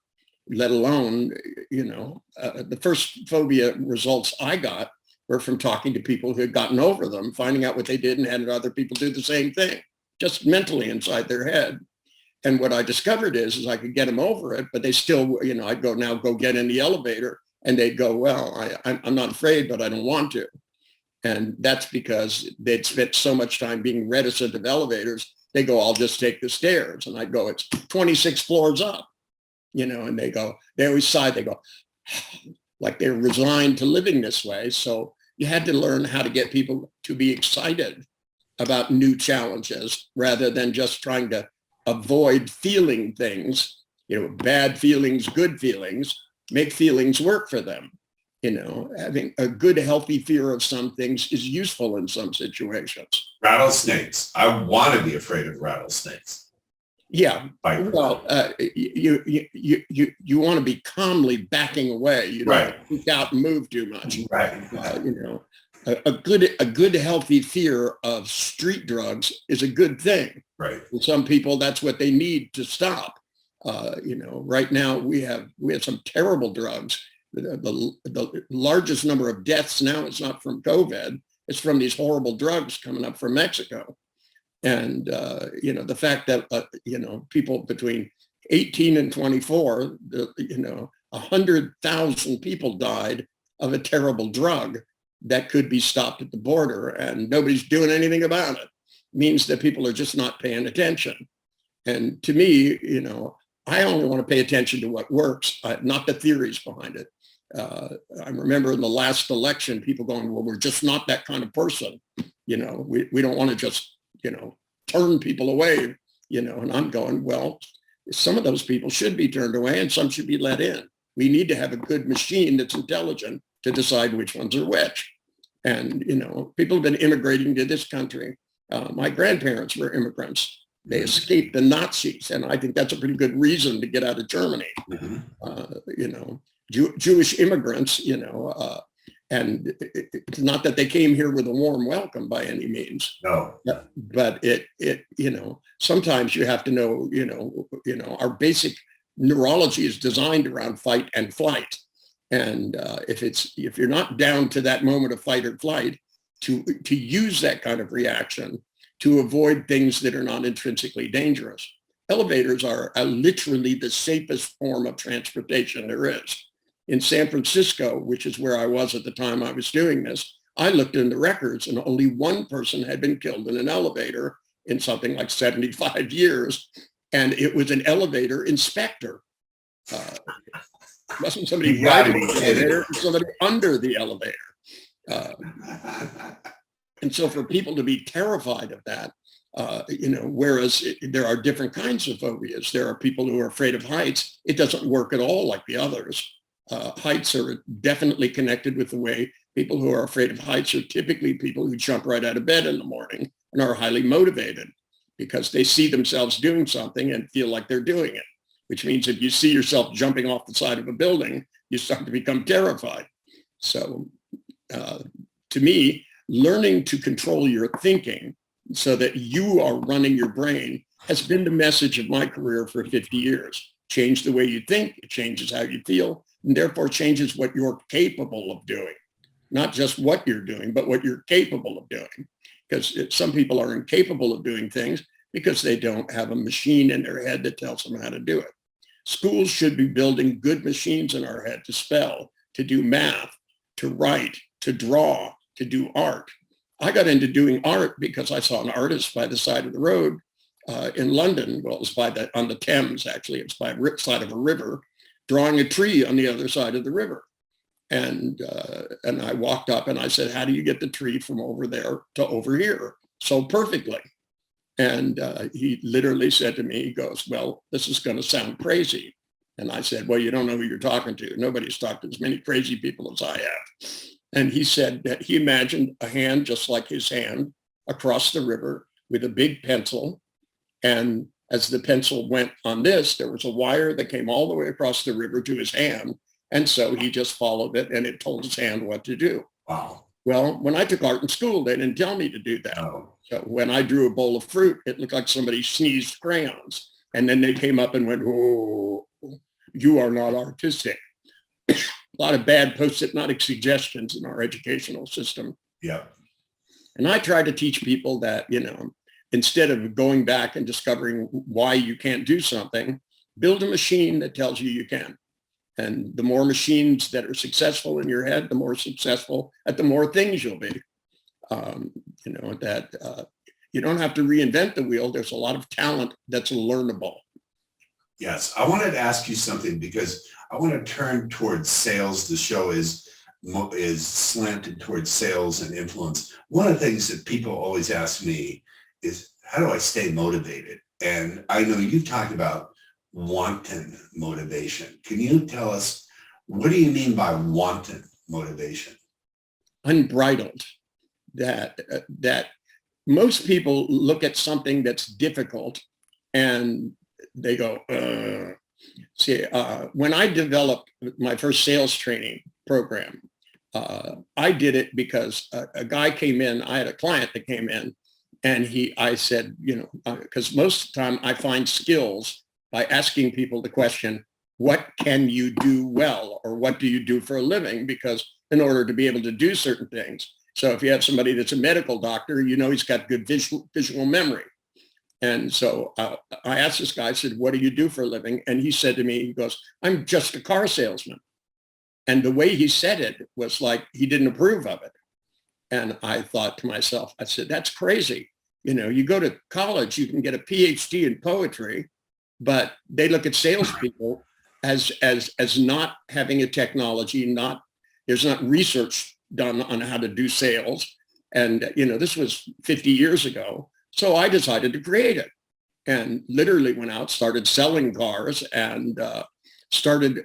let alone, the first phobia results I got were from talking to people who had gotten over them, finding out what they did and had other people do the same thing, just mentally inside their head. And what I discovered is I could get them over it, but they still, I'd go get in the elevator, and they'd go, well, I'm not afraid, but I don't want to. And that's because they'd spent so much time being reticent of elevators. They go, I'll just take the stairs. And I'd go, it's 26 floors up, and they always sigh, they go, like they're resigned to living this way. So you had to learn how to get people to be excited about new challenges rather than just trying to avoid feeling things, bad feelings, good feelings, make feelings work for them. Having a good, healthy fear of some things is useful in some situations. Rattlesnakes. I want to be afraid of rattlesnakes. Yeah. Well, you want to be calmly backing away. You don't freak out and move too much. Right. A good, healthy fear of street drugs is a good thing. Right. For some people, that's what they need to stop. Right now we have some terrible drugs. The largest number of deaths now is not from COVID. It's from these horrible drugs coming up from Mexico. And, the fact that, people between 18 and 24, 100,000 people died of a terrible drug that could be stopped at the border, and nobody's doing anything about it, means that people are just not paying attention. And to me, I only want to pay attention to what works, not the theories behind it. I remember in the last election, people going, well, we're just not that kind of person. We don't want to just, turn people away, and I'm going, well, some of those people should be turned away and some should be let in. We need to have a good machine that's intelligent to decide which ones are which. And, people have been immigrating to this country. My grandparents were immigrants. They escaped the Nazis. And I think that's a pretty good reason to get out of Germany. Mm-hmm. Jewish immigrants, and it's not that they came here with a warm welcome by any means. No. But it sometimes you have to know, our basic neurology is designed around fight and flight. And if you're not down to that moment of fight or flight, to use that kind of reaction to avoid things that are not intrinsically dangerous. Elevators are literally the safest form of transportation there is. In San Francisco, which is where I was at the time I was doing this, I looked in the records and only one person had been killed in an elevator in something like 75 years. And it was an elevator inspector. It wasn't somebody riding the elevator, it was somebody under the elevator. And so for people to be terrified of that, whereas there are different kinds of phobias. There are people who are afraid of heights. It doesn't work at all like the others. Heights are definitely connected with the way people who are afraid of heights are typically people who jump right out of bed in the morning and are highly motivated because they see themselves doing something and feel like they're doing it, which means if you see yourself jumping off the side of a building, you start to become terrified. So to me, learning to control your thinking so that you are running your brain has been the message of my career for 50 years. Change the way you think, it changes how you feel, and therefore changes what you're capable of doing. Not just what you're doing, but what you're capable of doing. Because some people are incapable of doing things because they don't have a machine in their head that tells them how to do it. Schools should be building good machines in our head to spell, to do math, to write, to draw, to do art. I got into doing art because I saw an artist by the side of the road in London. Well, it was on the Thames, actually. It's by the side of a river, drawing a tree on the other side of the river. And I walked up and I said, how do you get the tree from over there to over here so perfectly? And he literally said to me, he goes, well, this is going to sound crazy. And I said, well, you don't know who you're talking to. Nobody's talked to as many crazy people as I have. And he said that he imagined a hand just like his hand across the river with a big pencil and as the pencil went on this, there was a wire that came all the way across the river to his hand. And so he just followed it and it told his hand what to do. Wow. Well, when I took art in school, they didn't tell me to do that. Oh. So when I drew a bowl of fruit, it looked like somebody sneezed crayons. And then they came up and went, "Oh, you are not artistic." A lot of bad post-hypnotic suggestions in our educational system. Yeah. And I try to teach people that, instead of going back and discovering why you can't do something, build a machine that tells you you can. And the more machines that are successful in your head, the more successful at the more things you'll be. You don't have to reinvent the wheel. There's a lot of talent that's learnable. Yes. I wanted to ask you something because I want to turn towards sales. The show is slanted towards sales and influence. One of the things that people always ask me is, how do I stay motivated? And I know you've talked about wanton motivation. Can you tell us, what do you mean by wanton motivation? Unbridled. That most people look at something that's difficult and they go, when I developed my first sales training program, I did it because a guy came in. I had a client that came in, and I said, because most of the time I find skills by asking people the question, what can you do well, or what do you do for a living? Because in order to be able to do certain things. So if you have somebody that's a medical doctor, he's got good visual memory. And so I asked this guy, I said, what do you do for a living? And he said to me, he goes, I'm just a car salesman. And the way he said it was like he didn't approve of it. And I thought to myself, I said, that's crazy. You go to college, you can get a PhD in poetry, but they look at salespeople as not having a technology, there's not research done on how to do sales. And, this was 50 years ago. So I decided to create it and literally went out, started selling cars, and started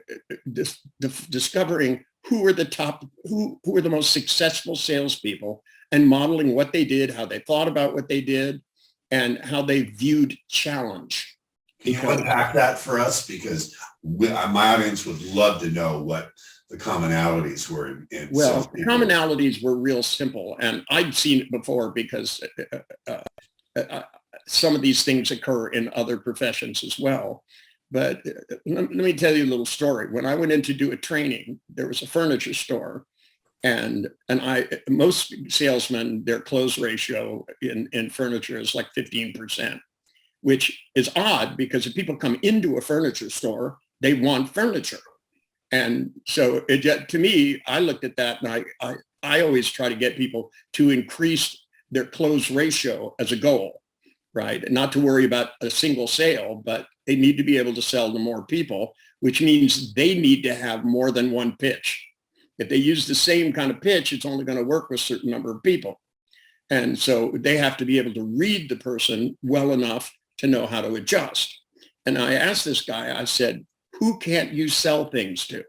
discovering who were the most successful salespeople, and modeling what they did, how they thought about what they did, and how they viewed challenge. Can you unpack that for us? Because my audience would love to know what the commonalities were. Well, the commonalities were real simple, and I'd seen it before because some of these things occur in other professions as well. But let me tell you a little story. When I went in to do a training, there was a furniture store, and most salesmen, their close ratio in furniture is like 15%, which is odd because if people come into a furniture store, they want furniture. And so to me, I looked at that, and I always try to get people to increase their close ratio as a goal, right? And not to worry about a single sale, but they need to be able to sell to more people, which means they need to have more than one pitch. If they use the same kind of pitch, it's only going to work with a certain number of people. And so they have to be able to read the person well enough to know how to adjust. And I asked this guy, I said, who can't you sell things to?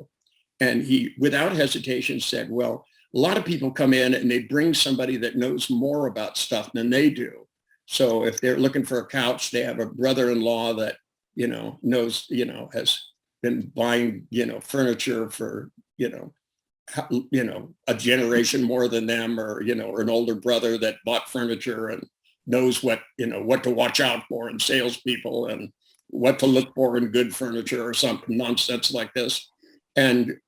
And he, without hesitation, said, well, a lot of people come in and they bring somebody that knows more about stuff than they do. So if they're looking for a couch, they have a brother-in-law that, knows, has been buying, furniture for, a generation more than them, or an older brother that bought furniture and knows what to watch out for in salespeople and what to look for in good furniture or something nonsense like this. And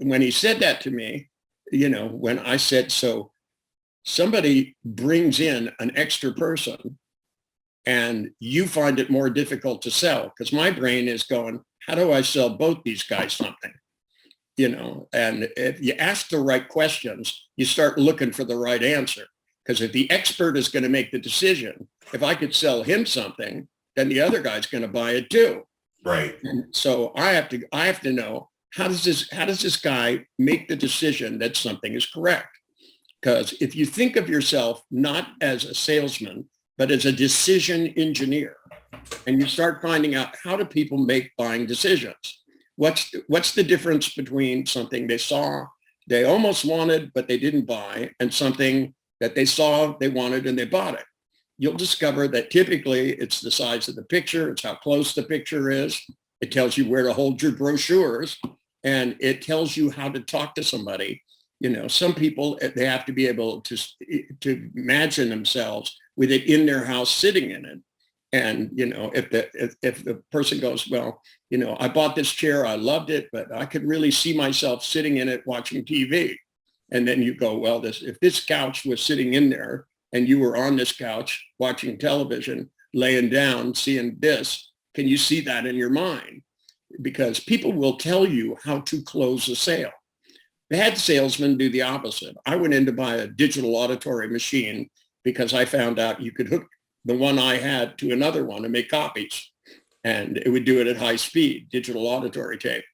when he said that to me, when I said, so somebody brings in an extra person and you find it more difficult to sell, because my brain is going, how do I sell both these guys something? And if you ask the right questions, you start looking for the right answer. Because if the expert is going to make the decision, if I could sell him something, then the other guy's going to buy it too. Right. And so I have to know, how does this guy make the decision that something is correct? Because if you think of yourself not as a salesman, but as a decision engineer, and you start finding out, how do people make buying decisions? What's the difference between something they saw, they almost wanted, but they didn't buy, and something that they saw, they wanted, and they bought it? you'll discover that typically it's the size of the picture, it's how close the picture is. It tells you where to hold your brochures, and it tells you how to talk to somebody. You know, some people, they have to be able to imagine themselves with it in their house, sitting in it. And, you know, if the person goes, well, you know, I bought this chair, I loved it, but I could really see myself sitting in it watching TV. And then you go, well, if this couch was sitting in there and you were on this couch watching television, laying down, seeing this, can you see that in your mind? Because people will tell you how to close a sale. Bad salesmen do the opposite. I went in to buy a digital auditory machine because I found out you could hook the one I had to another one and make copies. And it would do it at high speed, digital auditory tape.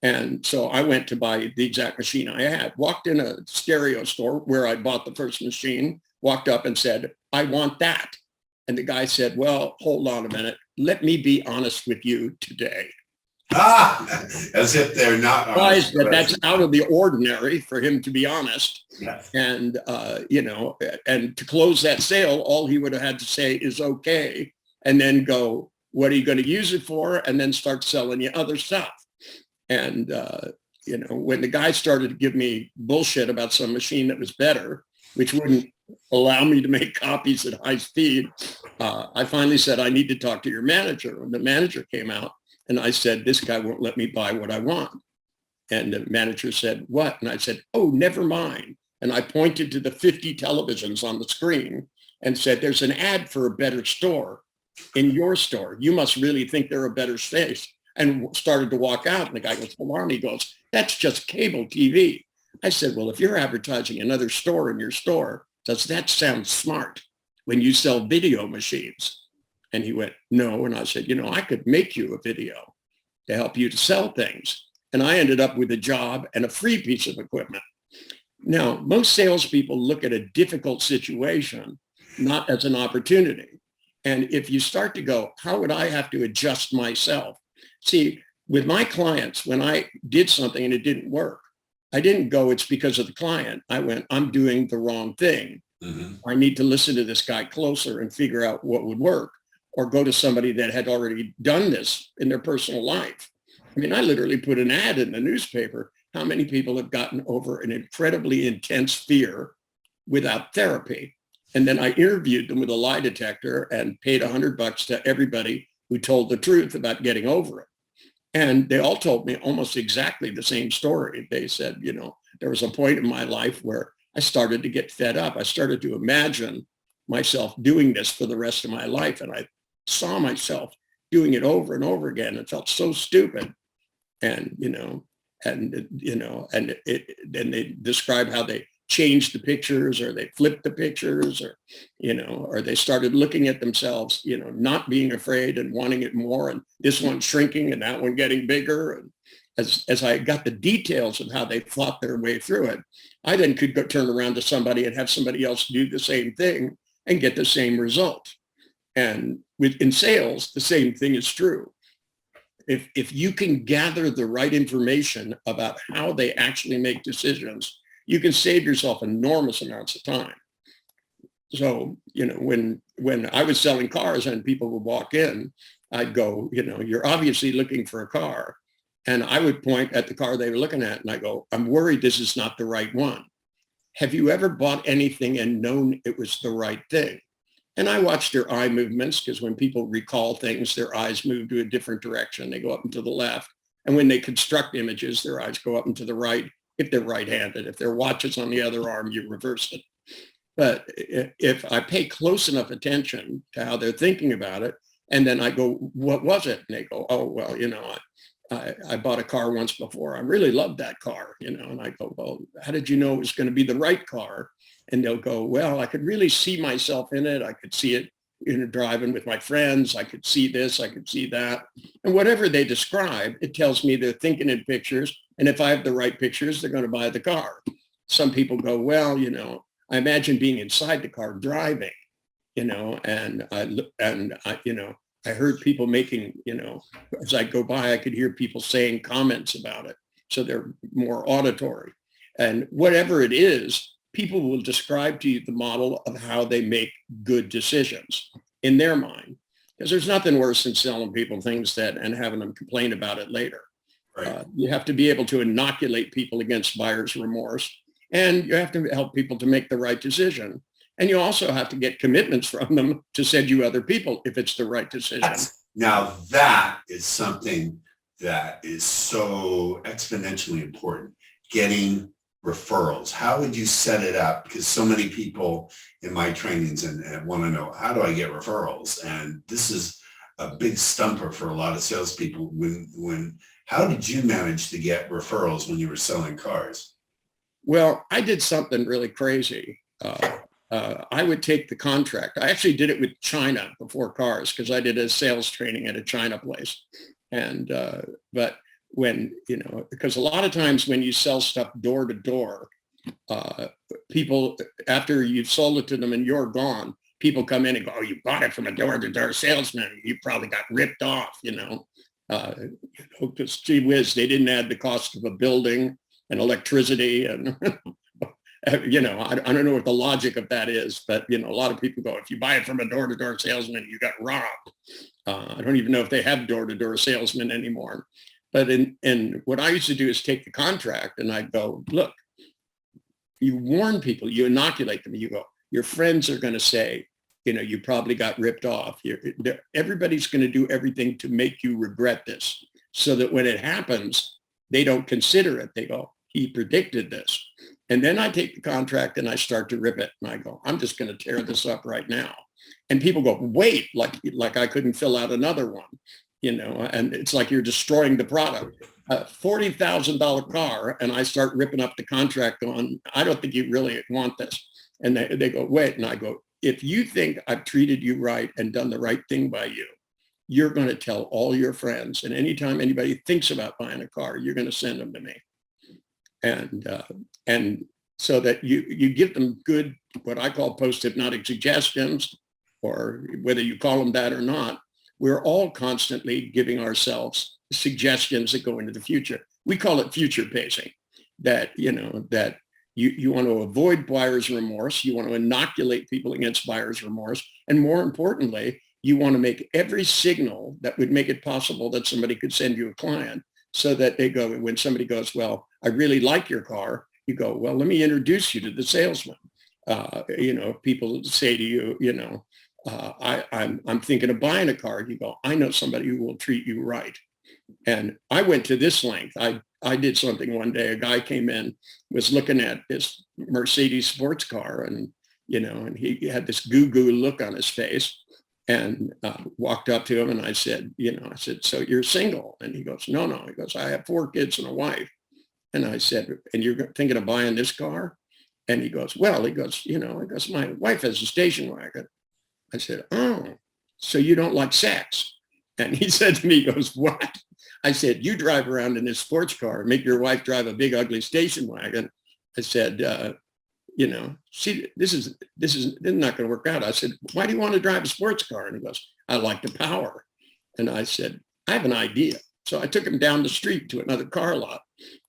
And so I went to buy the exact machine I had, walked in a stereo store where I bought the first machine, walked up and said, I want that. And the guy said, well, hold on a minute. Let me be honest with you today. As if they're not honest. That's out of the ordinary for him to be honest. Yes. And, you know, and to close that sale, all he would have had to say is okay. And then go, what are you going to use it for? And then start selling you other stuff. And, you know, when the guy started to give me bullshit about some machine that was better, which wouldn't allow me to make copies at high speed, I finally said, I need to talk to your manager. And the manager came out. And I said, this guy won't let me buy what I want. And the manager said, what? And I said, oh, never mind. And I pointed to the 50 televisions on the screen and said, there's an ad for a better store in your store. You must really think they're a better space. And started to walk out. And the guy goes, hold on. He goes, that's just cable TV. I said, well, if you're advertising another store in your store, does that sound smart when you sell video machines? And he went, no. And I said, you know, I could make you a video to help you to sell things. And I ended up with a job and a free piece of equipment. Now, most salespeople look at a difficult situation not as an opportunity. And if you start to go, how would I have to adjust myself? See, with my clients, when I did something and it didn't work, I didn't go, it's because of the client. I went, I'm doing the wrong thing. Mm-hmm. I need to listen to this guy closer and figure out what would work. Or go to somebody that had already done this in their personal life. I mean, I literally put an ad in the newspaper. How many people have gotten over an incredibly intense fear without therapy? And then I interviewed them with a lie detector and paid $100 to everybody who told the truth about getting over it. And they all told me almost exactly the same story. They said, you know, there was a point in my life where I started to get fed up. I started to imagine myself doing this for the rest of my life. And I saw myself doing it over and over again. It felt so stupid. And, you know, and then they describe how they changed the pictures or they flipped the pictures or, you know, or they started looking at themselves, you know, not being afraid and wanting it more. And this one shrinking and that one getting bigger. And as I got the details of how they fought their way through it, I then could go turn around to somebody and have somebody else do the same thing and get the same result. And in sales, the same thing is true. If you can gather the right information about how they actually make decisions, you can save yourself enormous amounts of time. So, you know, when I was selling cars and people would walk in, I'd go, you know, you're obviously looking for a car. And I would point at the car they were looking at and I go, I'm worried this is not the right one. Have you ever bought anything and known it was the right thing? And I watch their eye movements because when people recall things, their eyes move to a different direction. They go up and to the left. And when they construct images, their eyes go up and to the right if they're right-handed. If their watch is on the other arm, you reverse it. But if I pay close enough attention to how they're thinking about it, and then I go, what was it? And they go, oh, well, you know, I bought a car once before. I really loved that car, you know, and I go, well, how did you know it was going to be the right car? And they'll go, well, I could really see myself in it. I could see it, you know, driving with my friends. I could see this, I could see that. And whatever they describe, it tells me they're thinking in pictures. And if I have the right pictures, they're going to buy the car. Some people go, well, you know, I imagine being inside the car driving, you know, and I, you know, I heard people making, you know, as I go by, I could hear people saying comments about it. So they're more auditory. And whatever it is, people will describe to you the model of how they make good decisions in their mind. Because there's nothing worse than selling people things and having them complain about it later. Right. You have to be able to inoculate people against buyer's remorse, and you have to help people to make the right decision. And you also have to get commitments from them to send you other people if it's the right decision. Now that is something that is so exponentially important, getting referrals. How would you set it up? Because so many people in my trainings and want to know, how do I get referrals? And this is a big stumper for a lot of salespeople. How did you manage to get referrals when you were selling cars? Well, I did something really crazy. I would take the contract. I actually did it with China before cars because I did a sales training at a China place. And, but when, because a lot of times when you sell stuff door to door, people, after you've sold it to them and you're gone, people come in and go, oh, you bought it from a door to door salesman. You probably got ripped off, because gee whiz, they didn't add the cost of a building and electricity and I don't know what the logic of that is, but a lot of people go, if you buy it from a door-to-door salesman, you got robbed. I don't even know if they have door-to-door salesmen anymore. But and what I used to do is take the contract and I'd go, look, you warn people, you inoculate them, you go, your friends are going to say, you probably got ripped off. Everybody's going to do everything to make you regret this, so that when it happens, they don't consider it. They go, he predicted this. And then I take the contract and I start to rip it. And I go, I'm just going to tear this up right now. And people go, wait, like I couldn't fill out another one, and it's like you're destroying the product. $40,000 car. And I start ripping up the contract going, I don't think you really want this. And they go, wait. And I go, if you think I've treated you right and done the right thing by you, you're going to tell all your friends. And anytime anybody thinks about buying a car, you're going to send them to me. And so that you give them good, what I call post-hypnotic suggestions, or whether you call them that or not, we're all constantly giving ourselves suggestions that go into the future. We call it future pacing, that you want to avoid buyer's remorse. You want to inoculate people against buyer's remorse. And more importantly, you want to make every signal that would make it possible that somebody could send you a client, so that they go, when somebody goes, well, I really like your car, you go, well, let me introduce you to the salesman. People say to you, I'm thinking of buying a car. You go, I know somebody who will treat you right. And I went to this length. I did something one day. A guy came in, was looking at this Mercedes sports car, and he had this goo-goo look on his face. And walked up to him and I said, so you're single? And he goes, no. He goes, I have 4 kids and a wife. And I said, and you're thinking of buying this car? And he goes, well, my wife has a station wagon. I said, oh, so you don't like sex? And he said to me, he goes, what? I said, you drive around in this sports car, make your wife drive a big, ugly station wagon. I said, this is not going to work out. I said, why do you want to drive a sports car? And he goes, I like the power. And I said, I have an idea. So I took him down the street to another car lot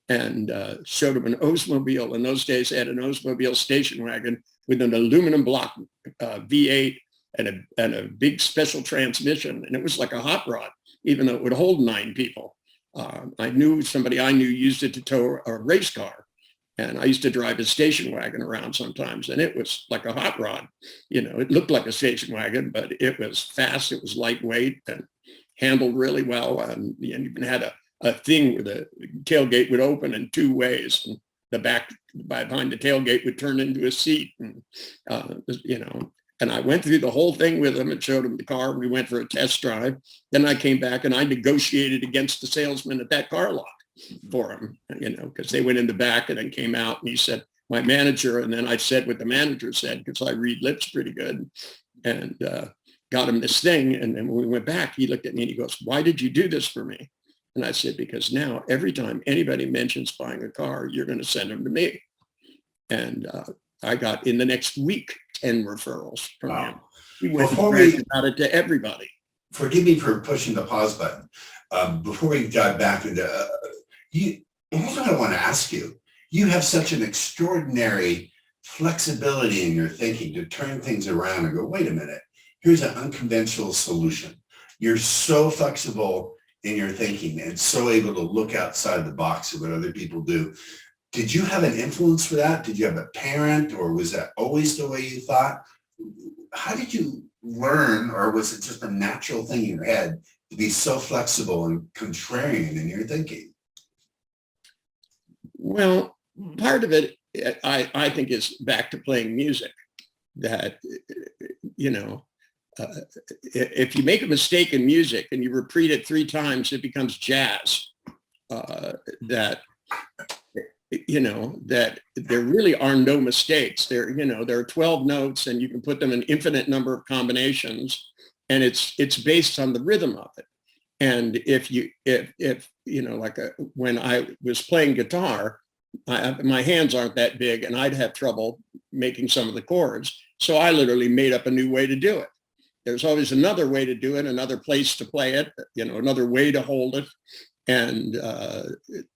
and showed him an Oldsmobile. In those days, they had an Oldsmobile station wagon with an aluminum block V8 and a big special transmission. And it was like a hot rod, even though it would hold 9 people. I knew somebody I knew used it to tow a race car. And I used to drive a station wagon around sometimes, and it was like a hot rod. It looked like a station wagon, but it was fast. It was lightweight and handled really well. And even had a thing where the tailgate would open in 2 ways, and the back behind the tailgate would turn into a seat. And, and I went through the whole thing with him and showed him the car. We went for a test drive. Then I came back and I negotiated against the salesman at that car lot for him, because they went in the back and then came out and he said, my manager, and then I said what the manager said, because I read lips pretty good, and got him this thing. And then when we went back, he looked at me and he goes, why did you do this for me? And I said, because now every time anybody mentions buying a car, you're going to send them to me. And I got, in the next week, 10 referrals from him. We went about it to everybody. Forgive me for pushing the pause button. Before we dive back into here's what I want to ask you. You have such an extraordinary flexibility in your thinking to turn things around and go, wait a minute, here's an unconventional solution. You're so flexible in your thinking and so able to look outside the box of what other people do. Did you have an influence for that? Did you have a parent, or was that always the way you thought? How did you learn, or was it just a natural thing in your head to be so flexible and contrarian in your thinking? Well, part of it, I think, is back to playing music. That, if you make a mistake in music and you repeat it 3 times, it becomes jazz. That there really are no mistakes. There are 12 notes, and you can put them in infinite number of combinations, and it's based on the rhythm of it. And when I was playing guitar, my hands aren't that big, and I'd have trouble making some of the chords. So I literally made up a new way to do it. There's always another way to do it, another place to play it, another way to hold it. And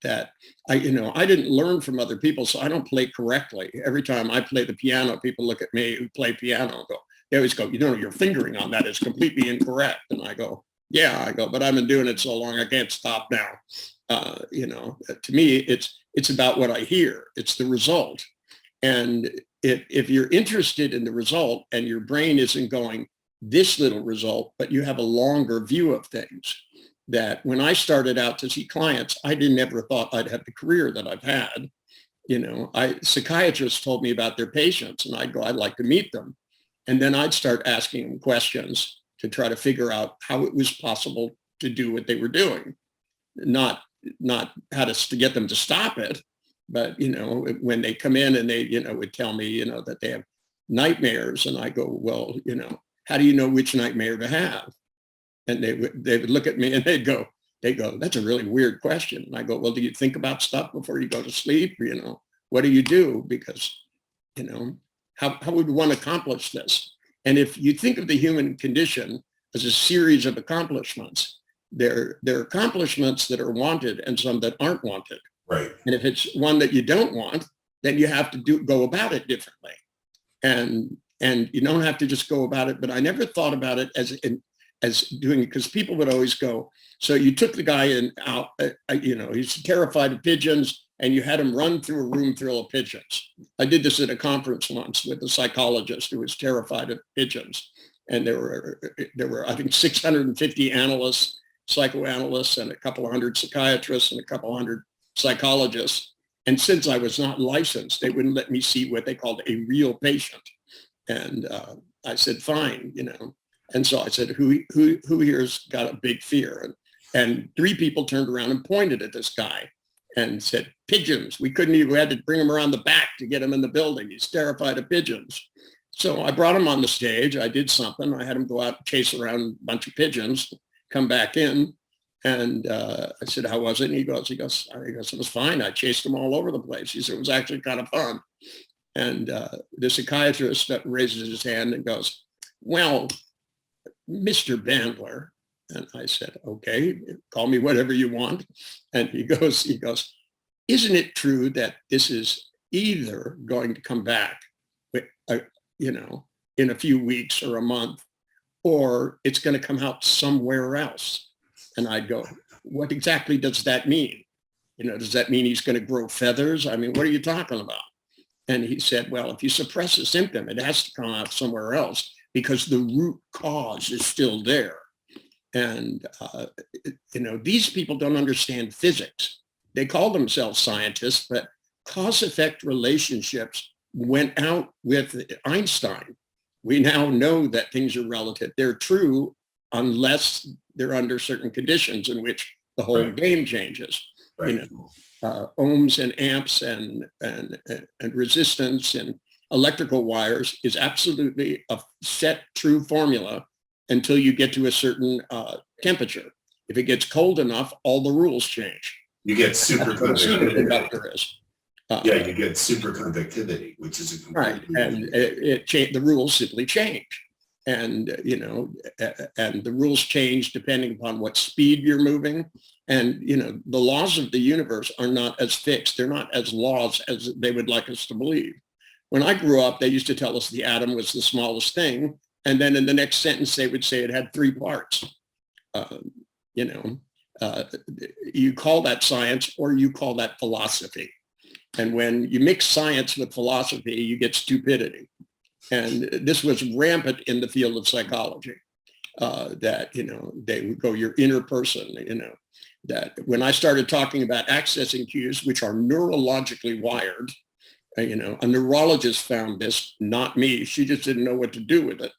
that I didn't learn from other people, so I don't play correctly. Every time I play the piano, people look at me who play piano and they always go, your fingering on that is completely incorrect. And I go, but I've been doing it so long, I can't stop now. To me, it's about what I hear. It's the result. And if you're interested in the result and your brain isn't going, this little result, but you have a longer view of things, that when I started out to see clients, I never thought I'd have the career that I've had. Psychiatrists told me about their patients, and I'd go, I'd like to meet them. And then I'd start asking them questions to try to figure out how it was possible to do what they were doing. Not how to get them to stop it, but, when they come in and they, would tell me, that they have nightmares, and I go, well, how do you know which nightmare to have? And they would look at me and they'd go, that's a really weird question. And I go, well, do you think about stuff before you go to sleep? What do you do? Because, how would one accomplish this? And if you think of the human condition as a series of accomplishments, there are accomplishments that are wanted and some that aren't wanted. Right. And if it's one that you don't want, then you have to go about it differently. And you don't have to just go about it. But I never thought about it as doing it, because people would always go, so you took the guy out, he's terrified of pigeons, and you had him run through a room full of pigeons. I did this at a conference once with a psychologist who was terrified of pigeons. And there were, I think, 650 analysts, psychoanalysts, and a couple of hundred psychiatrists and a couple of hundred psychologists. And since I was not licensed, they wouldn't let me see what they called a real patient. And I said, fine, And so I said, who here's got a big fear? And 3 people turned around and pointed at this guy and said, pigeons. We had to bring him around the back to get him in the building. He's terrified of pigeons. So I brought him on the stage. I did something. I had him go out and chase around a bunch of pigeons, come back in. And I said, how was it? And he goes, it was fine. I chased them all over the place. He said, it was actually kind of fun. And the psychiatrist raises his hand and goes, well, Mr. Bandler. And I said, okay, call me whatever you want. And he goes, isn't it true that this is either going to come back, in a few weeks or a month, or it's going to come out somewhere else? And I'd go, what exactly does that mean? Does that mean he's going to grow feathers? I mean, what are you talking about? And he said, well, if you suppress a symptom, it has to come out somewhere else, because the root cause is still there. And, these people don't understand physics. They call themselves scientists, but cause-effect relationships went out with Einstein. We now know that things are relative. They're true unless they're under certain conditions in which the whole game changes. Right. Ohms and amps and resistance and electrical wires is absolutely a set true formula until you get to a certain temperature. If it gets cold enough, all the rules change. You get superconductivity. You get superconductivity, which is a right, and the rules simply change, and and the rules change depending upon what speed you're moving, and the laws of the universe are not as fixed. They're not as laws as they would like us to believe. when I grew up, they used to tell us the atom was the smallest thing. And then in the next sentence, they would say it had 3 parts. You call that science or you call that philosophy. And when you mix science with philosophy, you get stupidity. And this was rampant in the field of psychology, that, they would go, your inner person, that when I started talking about accessing cues, which are neurologically wired, a neurologist found this, not me. She just didn't know what to do with it.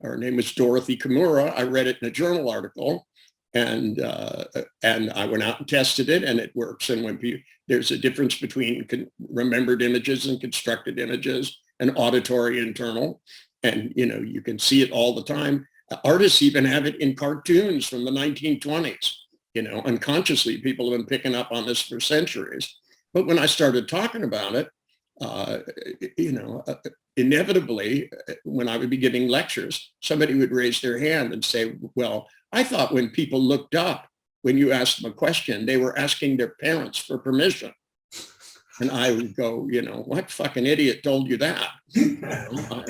Her name was Dorothy Kimura. I read it in a journal article, and I went out and tested it, and it works. And when there's a difference between remembered images and constructed images, and auditory internal, and you can see it all the time. Artists even have it in cartoons from the 1920s. Unconsciously, people have been picking up on this for centuries. But when I started talking about it, inevitably, when I would be giving lectures, somebody would raise their hand and say, well, I thought when people looked up, when you asked them a question, they were asking their parents for permission. And I would go, what fucking idiot told you that?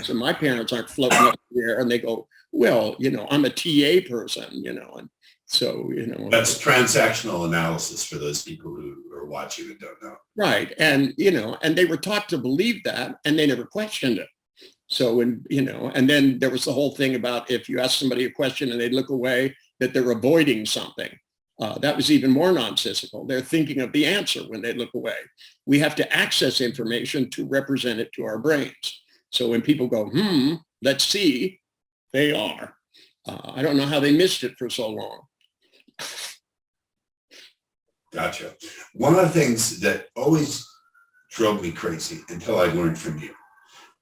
So my parents aren't floating up there, and they go, well, I'm a TA person, and so, That's transactional analysis for those people who are watching and don't know. Right. And, and they were taught to believe that, and they never questioned it. So, and then there was the whole thing about if you ask somebody a question and they look away, that they're avoiding something. That was even more nonsensical. They're thinking of the answer when they look away. We have to access information to represent it to our brains. So when people go, let's see, they are. I don't know how they missed it for so long. Gotcha. One of the things that always drove me crazy until I learned from you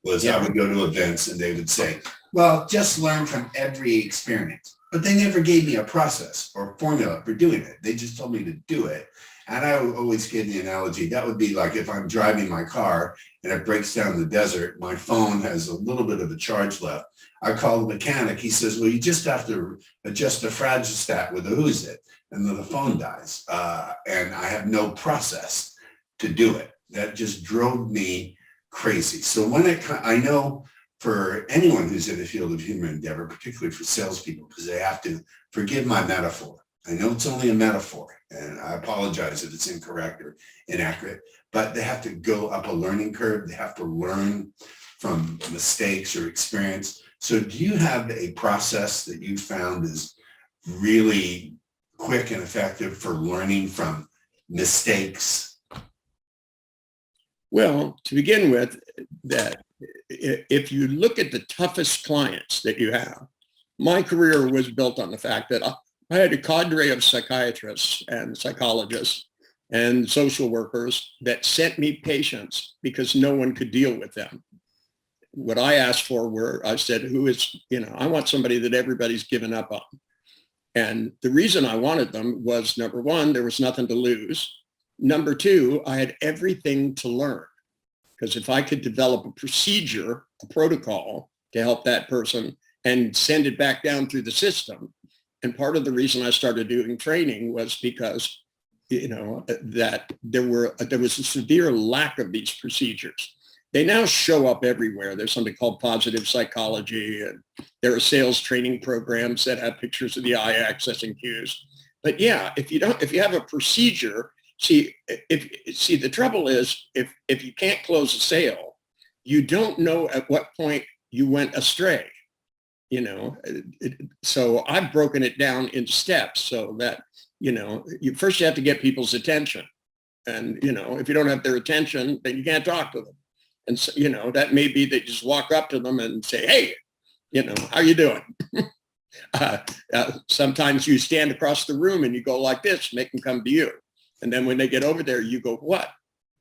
was I would go to events and they would say, well, just learn from every experience. But they never gave me a process or formula for doing it. They just told me to do it. And I always give the analogy, that would be like if I'm driving my car and it breaks down in the desert, my phone has a little bit of a charge left. I call the mechanic. He says, well, you just have to adjust the fragostat with a who's it. And then the phone dies. And I have no process to do it. That just drove me crazy. So I know for anyone who's in the field of human endeavor, particularly for salespeople, because they have to forgive my metaphor. I know it's only a metaphor, and I apologize if it's incorrect or inaccurate, but they have to go up a learning curve. They have to learn from mistakes or experience. So do you have a process that you found is really quick and effective for learning from mistakes? Well, to begin with, that if you look at the toughest clients that you have, my career was built on the fact that I had a cadre of psychiatrists and psychologists and social workers that sent me patients because no one could deal with them. What I asked for I said, I want somebody that everybody's given up on. And the reason I wanted them was, number one, there was nothing to lose. Number two, I had everything to learn. Because if I could develop a procedure, a protocol to help that person and send it back down through the system. And part of the reason I started doing training was because, that there was a severe lack of these procedures. They now show up everywhere. There's something called positive psychology, and there are sales training programs that have pictures of the eye accessing cues. But yeah, if you have a procedure, the trouble is if you can't close a sale, you don't know at what point you went astray. So I've broken it down in steps so that, you first have to get people's attention. And, if you don't have their attention, then you can't talk to them. And so, that may be that you just walk up to them and say, hey, how you doing? Sometimes you stand across the room and you go like this, make them come to you. And then when they get over there, you go, what?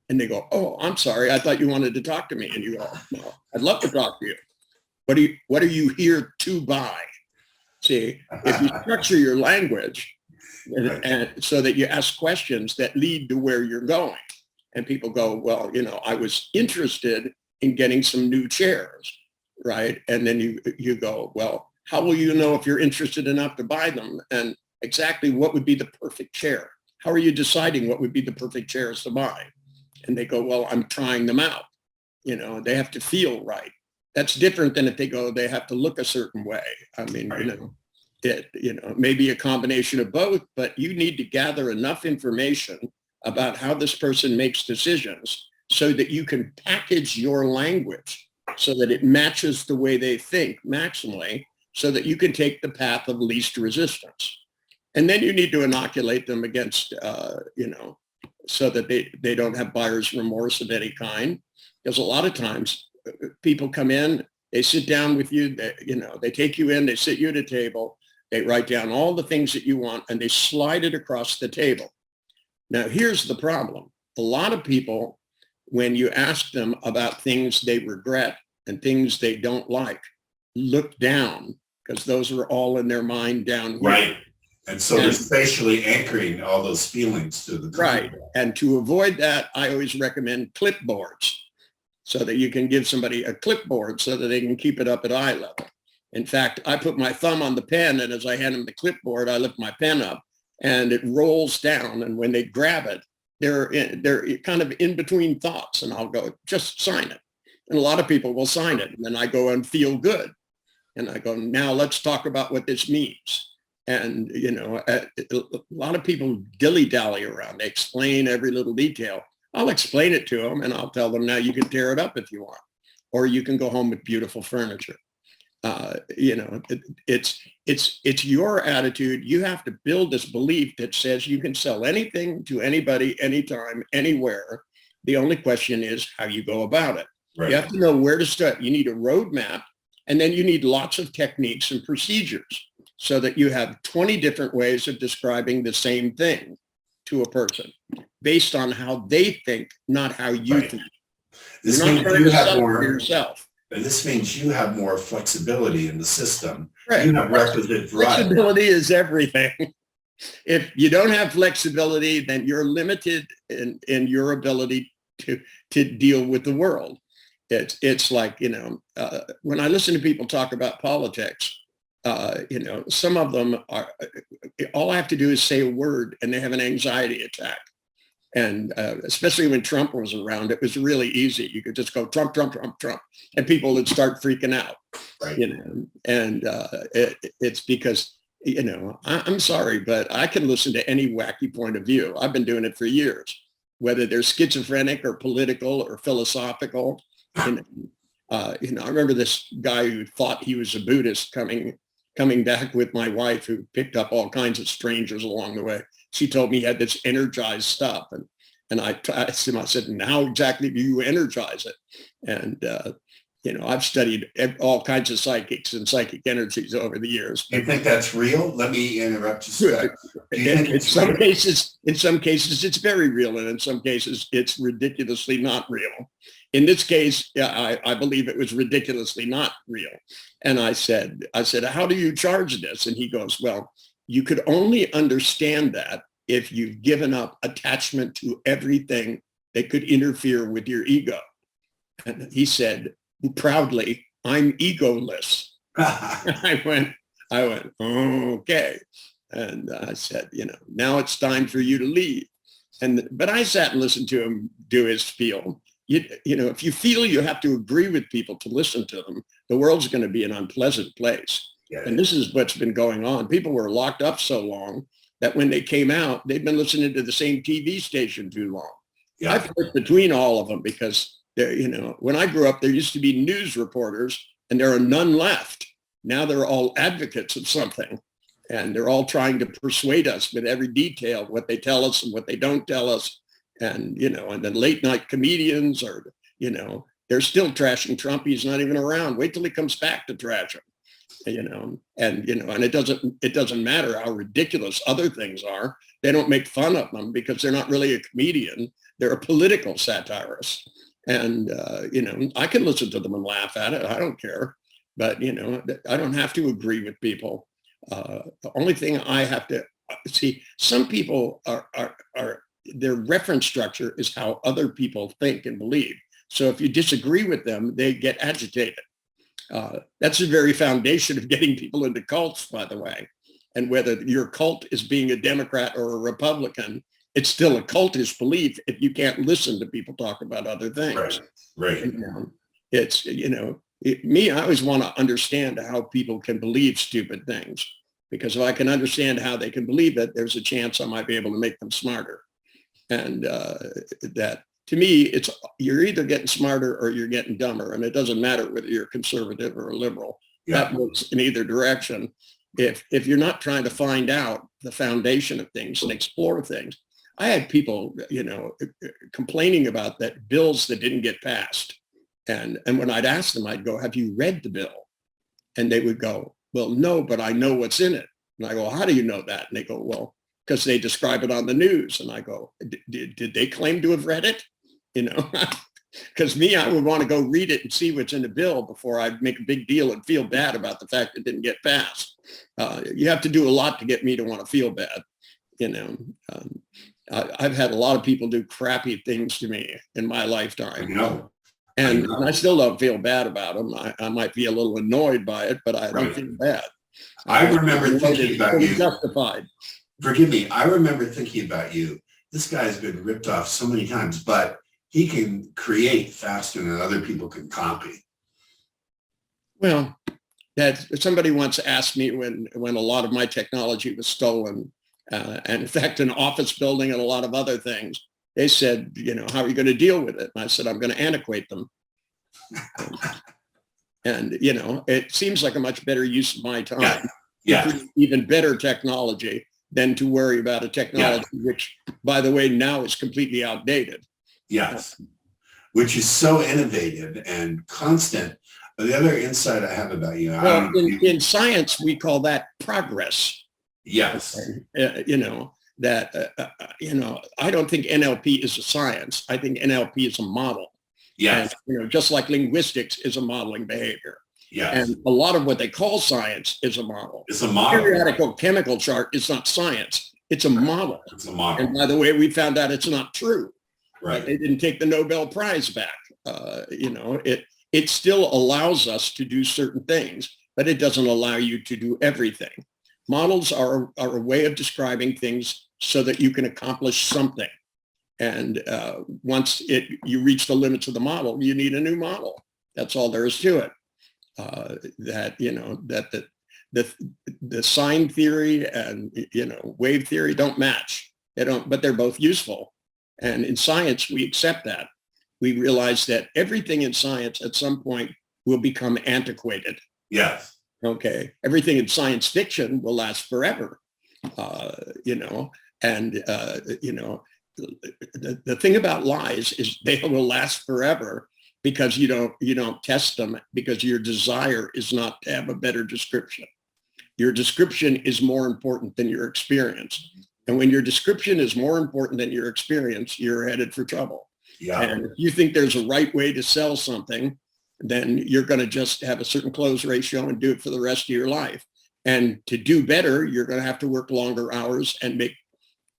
And they go, oh, I'm sorry. I thought you wanted to talk to me. And you go, no, I'd love to talk to you. What are you here to buy? See, if you structure your language and so that you ask questions that lead to where you're going, and people go, well, I was interested in getting some new chairs, right? And then you go, well, how will you know if you're interested enough to buy them? And exactly what would be the perfect chair? How are you deciding what would be the perfect chairs to buy? And they go, well, I'm trying them out. they have to feel right. That's different than if they have to look a certain way. I mean, Right. it may be a combination of both, but you need to gather enough information about how this person makes decisions so that you can package your language so that it matches the way they think maximally, so that you can take the path of least resistance. And then you need to inoculate them against, so that they don't have buyer's remorse of any kind. Because a lot of times people come in, they sit down with you, they take you in, they sit you at a table, they write down all the things that you want, and they slide it across the table. Now, here's the problem. A lot of people, when you ask them about things they regret and things they don't like, look down, because those are all in their mind down here. Right. And so they're spatially anchoring all those feelings to the right. And to avoid that, I always recommend clipboards, so that you can give somebody a clipboard so that they can keep it up at eye level. In fact, I put my thumb on the pen, and as I hand them the clipboard, I lift my pen up and it rolls down. And when they grab it, they're kind of in between thoughts, and I'll go, just sign it. And a lot of people will sign it. And then I go and feel good. And I go, now let's talk about what this means. And, a lot of people dilly-dally around. They explain every little detail. I'll explain it to them, and I'll tell them, now you can tear it up if you want, or you can go home with beautiful furniture. It's your attitude. You have to build this belief that says you can sell anything to anybody, anytime, anywhere. The only question is how you go about it. Right. You have to know where to start. You need a roadmap, and then you need lots of techniques and procedures so that you have 20 different ways of describing the same thing to a person based on how they think, not how you think. This You're not means you have more yourself. And this means you have more flexibility in the system. Right. You have requisite drive. Flexibility is everything. If you don't have flexibility, then you're limited in your ability to deal with the world. It's like, when I listen to people talk about politics, some of them are, all I have to do is say a word and they have an anxiety attack. And especially when Trump was around, it was really easy. You could just go Trump, Trump, Trump, Trump, and people would start freaking out. Right. And it's because, I'm sorry, but I can listen to any wacky point of view. I've been doing it for years, whether they're schizophrenic or political or philosophical. I remember this guy who thought he was a Buddhist coming back with my wife, who picked up all kinds of strangers along the way. She told me he had this energized stuff. And I asked him, I said, and how exactly do you energize it? And, I've studied all kinds of psychics and psychic energies over the years. You think that's real? Let me interrupt you. In some cases, it's very real. And in some cases, it's ridiculously not real. In this case, I believe it was ridiculously not real. And I said, how do you charge this? And he goes, well, you could only understand that if you've given up attachment to everything that could interfere with your ego. And he said, proudly, I'm egoless. I went, okay. And I said, now it's time for you to leave. But I sat and listened to him do his spiel. If you feel you have to agree with people to listen to them, the world's going to be an unpleasant place. Yeah. And this is what's been going on. People were locked up so long that when they came out, they've been listening to the same TV station too long. Yeah. I've flipped between all of them because, when I grew up, there used to be news reporters and there are none left. Now they're all advocates of something, and they're all trying to persuade us with every detail, what they tell us and what they don't tell us. And, and then late night comedians are, they're still trashing Trump. He's not even around. Wait till he comes back to trash him. And it doesn't matter how ridiculous other things are. They don't make fun of them because they're not really a comedian. They're a political satirist. And, I can listen to them and laugh at it. I don't care. But, I don't have to agree with people. The only thing I have to see, some people are their reference structure is how other people think and believe. So if you disagree with them, they get agitated. That's the very foundation of getting people into cults, by the way. And whether your cult is being a Democrat or a Republican, it's still a cultish belief if you can't listen to people talk about other things. Right. It's, me, I always want to understand how people can believe stupid things, because if I can understand how they can believe it, there's a chance I might be able to make them smarter. And that, to me, you're either getting smarter or you're getting dumber. And it doesn't matter whether you're conservative or a liberal. That works in either direction. If you're not trying to find out the foundation of things and explore things. I had people, complaining about that bills that didn't get passed. And when I'd ask them, I'd go, have you read the bill? And they would go, well, no, but I know what's in it. And I go, how do you know that? And they go, well, because they describe it on the news. And I go, did they claim to have read it? Because me, I would want to go read it and see what's in the bill before I'd make a big deal and feel bad about the fact it didn't get passed. You have to do a lot to get me to want to feel bad. I've had a lot of people do crappy things to me in my lifetime. And I still don't feel bad about them. I might be a little annoyed by it, but I don't feel bad. I remember thinking about you. Justified. Forgive me. I remember thinking about you. This guy's been ripped off so many times, but he can create faster than other people can copy. Well, that somebody once asked me when a lot of my technology was stolen, and in fact, an office building and a lot of other things, they said, how are you going to deal with it? And I said, I'm going to antiquate them. And, it seems like a much better use of my time. Even better technology than to worry about a technology, which, by the way, now is completely outdated. Yes, which is so innovative and constant. But the other insight I have about you, in science, we call that progress. Yes. I don't think NLP is a science. I think NLP is a model. Yes. And, just like linguistics is a modeling behavior. Yes. And a lot of what they call science is a model. It's a model. Periodical chemical chart is not science. It's a model. It's a model. And by the way, we found out it's not true. Right. They didn't take the Nobel Prize back. It still allows us to do certain things, but it doesn't allow you to do everything. Models are a way of describing things so that you can accomplish something. And once you reach the limits of the model, you need a new model. That's all there is to it. The sign theory and wave theory don't match. They don't, but they're both useful. And in science, we accept that. We realize that everything in science at some point will become antiquated. Yes. Okay. Everything in science fiction will last forever. The thing about lies is they will last forever because you don't test them, because your desire is not to have a better description. Your description is more important than your experience. And when your description is more important than your experience, you're headed for trouble. Yeah. And if you think there's a right way to sell something, then you're going to just have a certain close ratio and do it for the rest of your life. And to do better, you're going to have to work longer hours and make,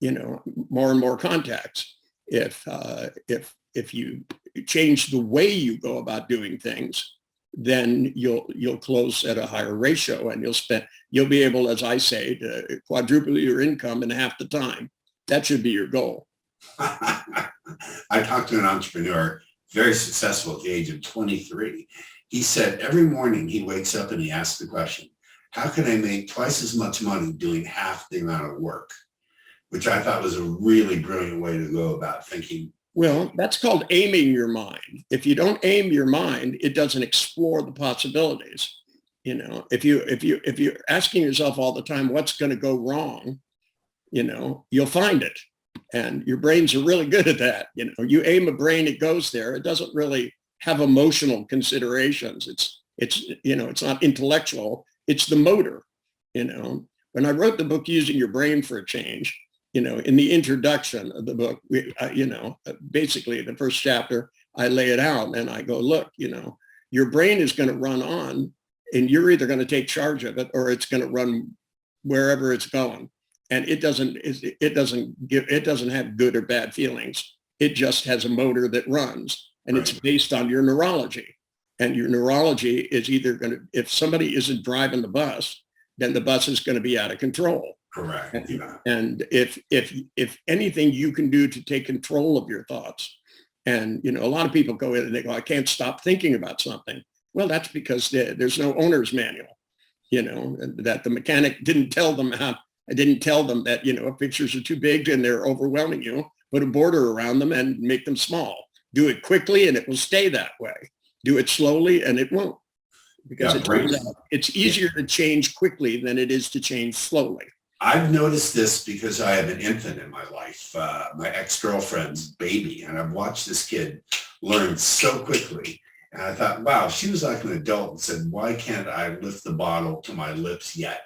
more and more contacts. If you change the way you go about doing things, then you'll close at a higher ratio, and you'll be able, as I say, to quadruple your income in half the time. That should be your goal. I talked to an entrepreneur, very successful at the age of 23. He said every morning he wakes up and he asks the question, how can I make twice as much money doing half the amount of work? Which I thought was a really brilliant way to go about thinking. Well, that's called aiming your mind. If you don't aim your mind, it doesn't explore the possibilities. If you're asking yourself all the time, what's going to go wrong, you'll find it. And your brains are really good at that. You aim a brain, it goes there. It doesn't really have emotional considerations. It's not intellectual. It's the motor. When I wrote the book, Using Your Brain for a Change, in the introduction of the book, basically the first chapter, I lay it out and I go, look, your brain is going to run on, and you're either going to take charge of it or it's going to run wherever it's going. And it doesn't have good or bad feelings. It just has a motor that runs, and It's based on your neurology. And your neurology is either if somebody isn't driving the bus, then the bus is going to be out of control. Correct. Yeah. And if anything you can do to take control of your thoughts, and a lot of people go in and they go, I can't stop thinking about something. Well, that's because there's no owner's manual, that the mechanic didn't tell them that, if pictures are too big and they're overwhelming you, put a border around them and make them small. Do it quickly and it will stay that way. Do it slowly and it won't. Because it turns out it's easier to change quickly than it is to change slowly. I've noticed this because I have an infant in my life, my ex-girlfriend's baby, and I've watched this kid learn so quickly. And I thought, wow, she was like an adult and said, why can't I lift the bottle to my lips yet?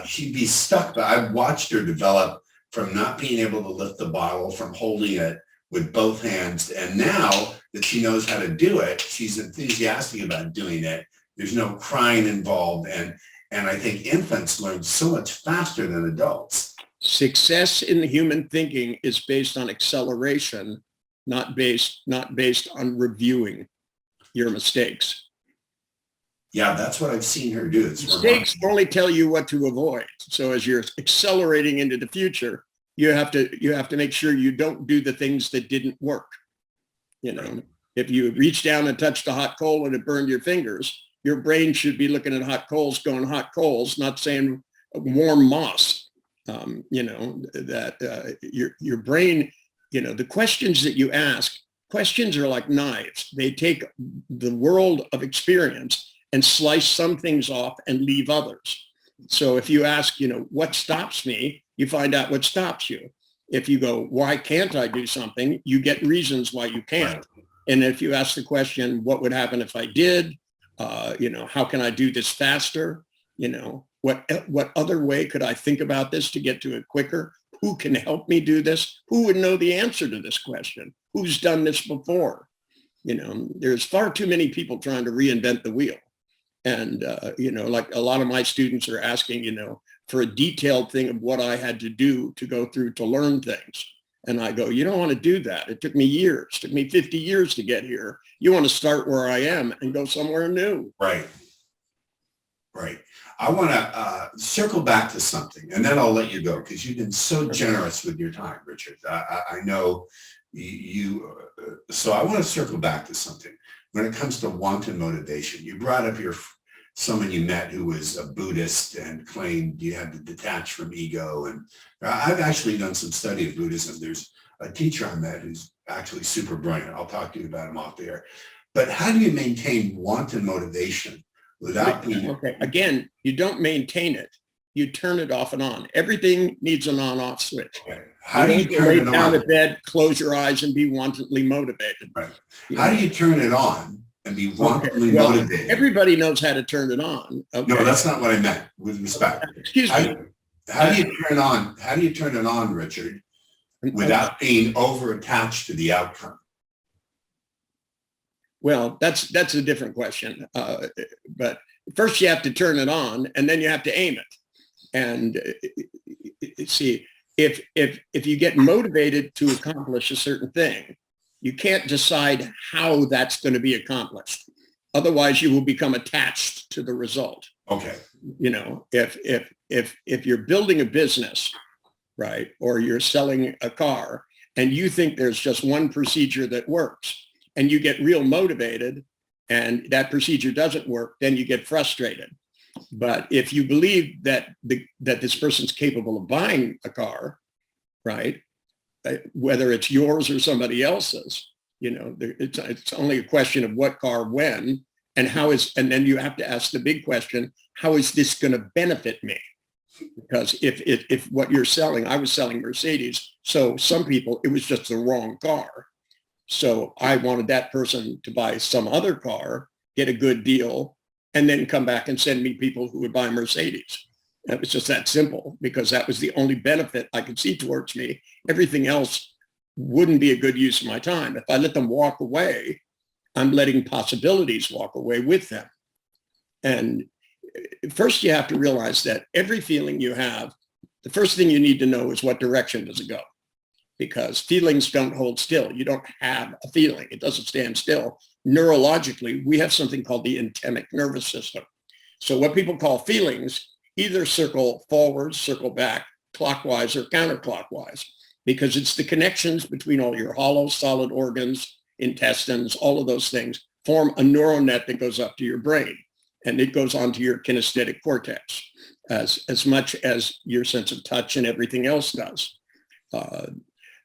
She'd be stuck, but I've watched her develop from not being able to lift the bottle, from holding it with both hands. And now that she knows how to do it, she's enthusiastic about doing it. There's no crying involved. And I think infants learn so much faster than adults. Success in the human thinking is based on acceleration, not based on reviewing your mistakes. Yeah, that's what I've seen her do. Mistakes only tell you what to avoid. So as you're accelerating into the future, you have to make sure you don't do the things that didn't work. If you reach down and touched a hot coal and it burned your fingers, your brain should be looking at hot coals, going hot coals, not saying warm moss. Your brain, the questions that you ask, questions are like knives. They take the world of experience and slice some things off and leave others. So if you ask, what stops me, you find out what stops you. If you go, why can't I do something? You get reasons why you can't. And if you ask the question, what would happen if I did? How can I do this faster? What other way could I think about this to get to it quicker? Who can help me do this? Who would know the answer to this question? Who's done this before? There's far too many people trying to reinvent the wheel. And, like a lot of my students are asking, for a detailed thing of what I had to do to go through to learn things. And I go, you don't want to do that. It took me years. It took me 50 years to get here. You want to start where I am and go somewhere new. Right. I want to circle back to something, and then I'll let you go because you've been so generous with your time, Richard. I know you. So I want to circle back to something. When it comes to wanton motivation, you brought up someone you met who was a Buddhist and claimed you had to detach from ego. And I've actually done some study of Buddhism. There's a teacher I met who's actually super brilliant. I'll talk to you about him off the air. But how do you maintain wanton motivation without being... Okay, again, you don't maintain it. You turn it off and on. Everything needs an on-off switch. Okay. How do you turn it on? Lay down in bed, close your eyes, and be wantonly motivated. Right. How do you turn it on and be wantonly motivated? Everybody knows how to turn it on. Okay. No, that's not what I meant, with respect. Excuse me. How do you turn it on? How do you turn it on, Richard, without being over-attached to the outcome? Well, that's a different question. But first you have to turn it on, and then you have to aim it. And see, if you get motivated to accomplish a certain thing, you can't decide how that's going to be accomplished. Otherwise, you will become attached to the result. Okay. If you're building a business, right, or you're selling a car, and you think there's just one procedure that works, and you get real motivated, and that procedure doesn't work, then you get frustrated. But if you believe that this person's capable of buying a car, right, whether it's yours or somebody else's, it's only a question of what car, when, and how and then you have to ask the big question, how is this going to benefit me? Because if what you're selling, I was selling Mercedes, so some people, it was just the wrong car. So I wanted that person to buy some other car, get a good deal, and then come back and send me people who would buy Mercedes. And it was just that simple, because that was the only benefit I could see towards me. Everything else wouldn't be a good use of my time. If I let them walk away, I'm letting possibilities walk away with them. And first you have to realize that every feeling you have, the first thing you need to know is what direction does it go? Because feelings don't hold still. You don't have a feeling. It doesn't stand still. Neurologically, we have something called the endemic nervous system. So what people call feelings either circle forward, circle back, clockwise or counterclockwise, because it's the connections between all your hollow solid organs, intestines, all of those things form a neural net that goes up to your brain, and it goes onto your kinesthetic cortex as much as your sense of touch and everything else does.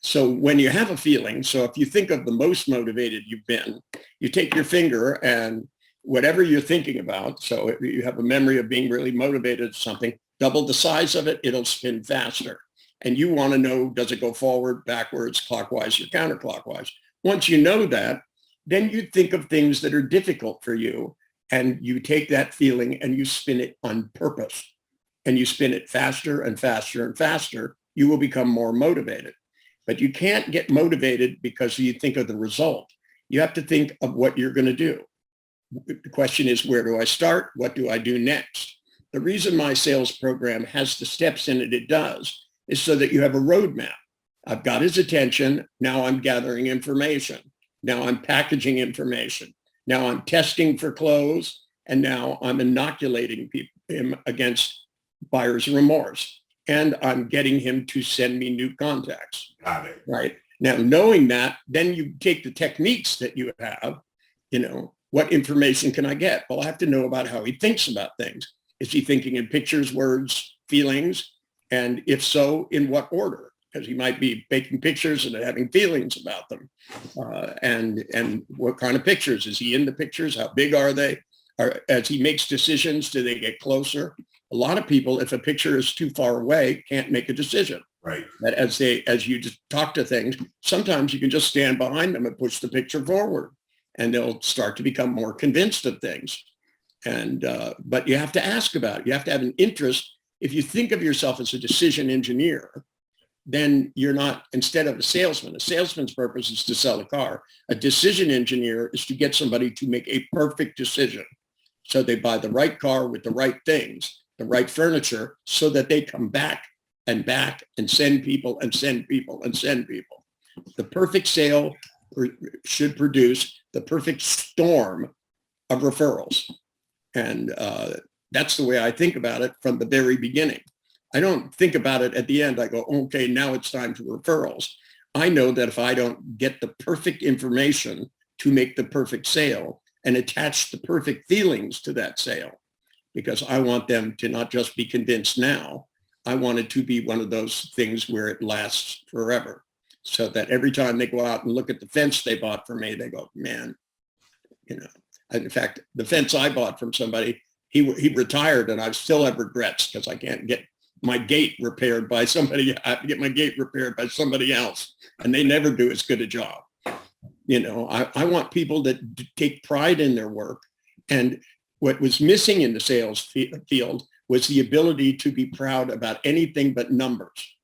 So when you have a feeling, so if you think of the most motivated you've been, you take your finger and whatever you're thinking about, so if you have a memory of being really motivated to something, double the size of it, it'll spin faster. And you want to know, does it go forward, backwards, clockwise, or counterclockwise? Once you know that, then you think of things that are difficult for you, and you take that feeling and you spin it on purpose. And you spin it faster and faster and faster, you will become more motivated. But you can't get motivated because you think of the result. You have to think of what you're going to do. The question is, where do I start? What do I do next? The reason my sales program has the steps in it does is so that you have a roadmap. I've got his attention. Now I'm gathering information. Now I'm packaging information. Now I'm testing for close. And now I'm inoculating him against buyer's remorse. And I'm getting him to send me new contacts. Got it. Right. Now, knowing that, then you take the techniques that you have, what information can I get? Well, I have to know about how he thinks about things. Is he thinking in pictures, words, feelings? And if so, in what order? Because he might be making pictures and having feelings about them. And what kind of pictures? Is he in the pictures? How big are they? As he makes decisions, do they get closer? A lot of people, if a picture is too far away, can't make a decision. Right. But as you just talk to things, sometimes you can just stand behind them and push the picture forward, and they'll start to become more convinced of things. And but you have to ask about it. You have to have an interest. If you think of yourself as a decision engineer, then you're not, instead of a salesman's purpose is to sell a car. A decision engineer is to get somebody to make a perfect decision. So they buy the right car with the right things, the right furniture, so that they come back and send people and send people and send people. The perfect sale should produce the perfect storm of referrals. And that's the way I think about it from the very beginning. I don't think about it at the end. I go, okay, now it's time for referrals. I know that if I don't get the perfect information to make the perfect sale and attach the perfect feelings to that sale, because I want them to not just be convinced now, I want it to be one of those things where it lasts forever. So that every time they go out and look at the fence they bought from me, they go, man, in fact, the fence I bought from somebody, he retired, and I still have regrets because I can't get my gate repaired by somebody. I have to get my gate repaired by somebody else, and they never do as good a job. I want people that take pride in their work. And what was missing in the sales field was the ability to be proud about anything but numbers.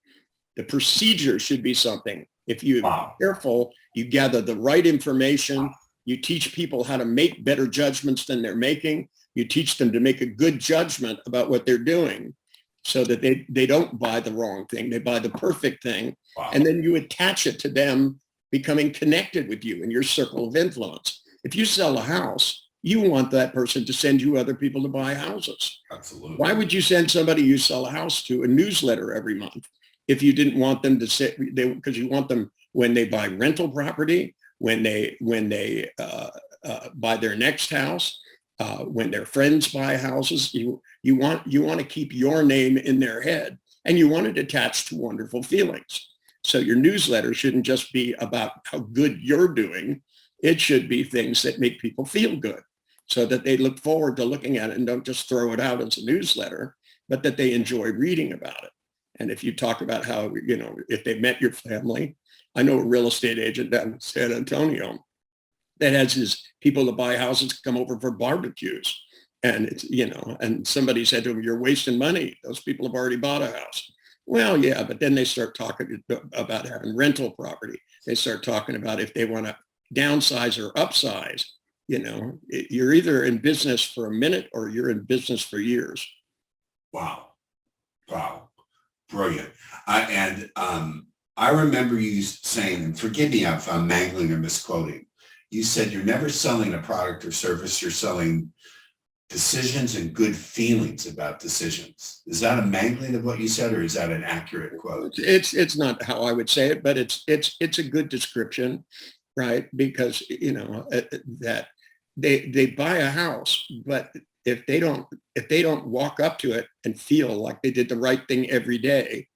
The procedure should be something. If you're careful, you gather the right information. You teach people how to make better judgments than they're making. You teach them to make a good judgment about what they're doing so that they don't buy the wrong thing. They buy the perfect thing. Wow. And then you attach it to them becoming connected with you in your circle of influence. If you sell a house, you want that person to send you other people to buy houses. Absolutely. Why would you send somebody you sell a house to a newsletter every month if you didn't want them to say, because you want them when they buy rental property, when they buy their next house, when their friends buy houses, you want to keep your name in their head, and you want it attached to wonderful feelings. So your newsletter shouldn't just be about how good you're doing. It should be things that make people feel good so that they look forward to looking at it and don't just throw it out as a newsletter, but that they enjoy reading about it. And if you talk about how, if they met your family, I know a real estate agent down in San Antonio that has his people to buy houses come over for barbecues. And it's, and somebody said to him, you're wasting money. Those people have already bought a house. Well, yeah, but then they start talking about having rental property. They start talking about if they want to downsize or upsize. You're either in business for a minute or you're in business for years. Wow. Brilliant. I remember you saying, and forgive me if I'm mangling or misquoting, you said you're never selling a product or service, you're selling decisions and good feelings about decisions. Is that a mangling of what you said, or is that an accurate quote? It's not how I would say it, but it's a good description, right? Because, that they buy a house, but if they don't walk up to it and feel like they did the right thing every day,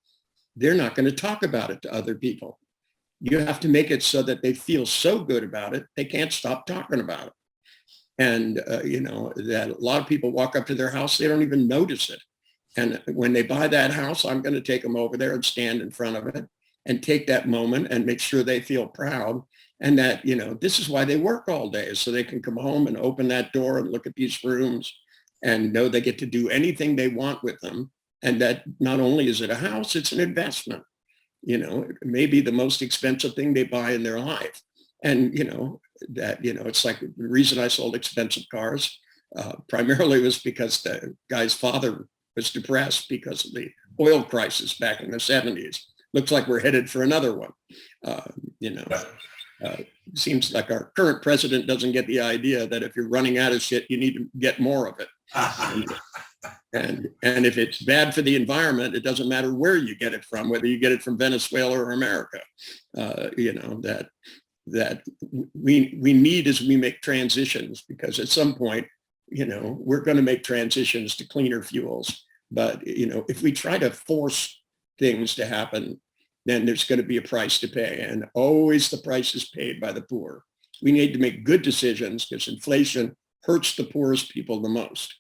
they're not going to talk about it to other people. You have to make it so that they feel so good about it, they can't stop talking about it. And, that a lot of people walk up to their house, they don't even notice it. And when they buy that house, I'm going to take them over there and stand in front of it and take that moment and make sure they feel proud. And that, this is why they work all day, so they can come home and open that door and look at these rooms and know they get to do anything they want with them. And that not only is it a house, it's an investment. It may be the most expensive thing they buy in their life. And, it's like the reason I sold expensive cars primarily was because the guy's father was depressed because of the oil crisis back in the 70s. Looks like we're headed for another one. Seems like our current president doesn't get the idea that if you're running out of shit, you need to get more of it. And if it's bad for the environment, it doesn't matter where you get it from, whether you get it from Venezuela or America. That we need as we make transitions, because at some point, we're going to make transitions to cleaner fuels. But, if we try to force things to happen, then there's going to be a price to pay. And always the price is paid by the poor. We need to make good decisions, because inflation hurts the poorest people the most.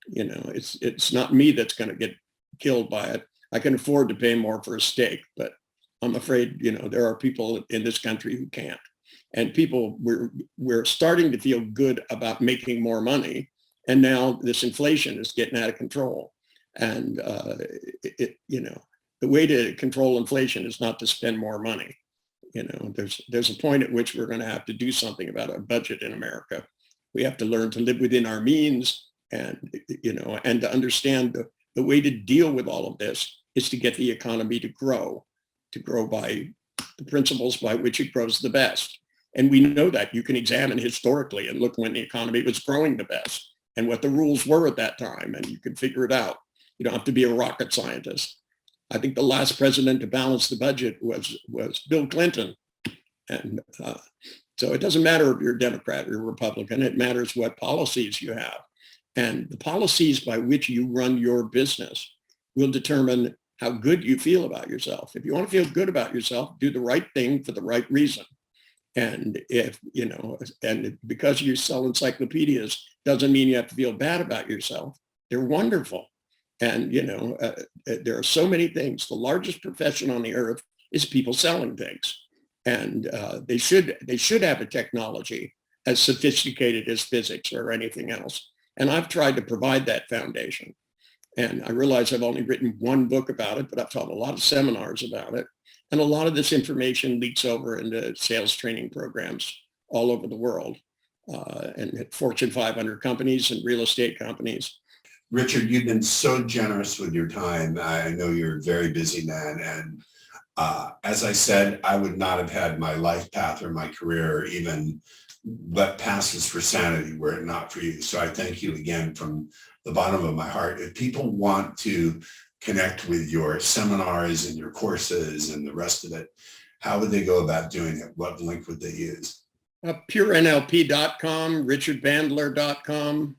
It's not me that's going to get killed by it. I can afford to pay more for a steak, but I'm afraid, there are people in this country who can't. And we're starting to feel good about making more money. And now this inflation is getting out of control. And, the way to control inflation is not to spend more money. There's a point at which we're going to have to do something about our budget in America. We have to learn to live within our means, and to understand the way to deal with all of this is to get the economy to grow by the principles by which it grows the best. And we know that. You can examine historically and look when the economy was growing the best and what the rules were at that time, and you can figure it out. You don't have to be a rocket scientist. I think the last president to balance the budget was Bill Clinton. And so it doesn't matter if you're a Democrat or Republican, it matters what policies you have. And the policies by which you run your business will determine how good you feel about yourself. If you want to feel good about yourself, do the right thing for the right reason. And because you sell encyclopedias doesn't mean you have to feel bad about yourself. They're wonderful. And, there are so many things. The largest profession on the earth is people selling things. And they should have a technology as sophisticated as physics or anything else. And I've tried to provide that foundation. And I realize I've only written one book about it, but I've taught a lot of seminars about it. And a lot of this information leaks over into sales training programs all over the world, and at Fortune 500 companies and real estate companies. Richard, you've been so generous with your time. I know you're a very busy man. And as I said, I would not have had my life path or my career, or even what passes for sanity, were it not for you. So I thank you again from the bottom of my heart. If people want to connect with your seminars and your courses and the rest of it, how would they go about doing it? What link would they use? PureNLP.com, RichardBandler.com.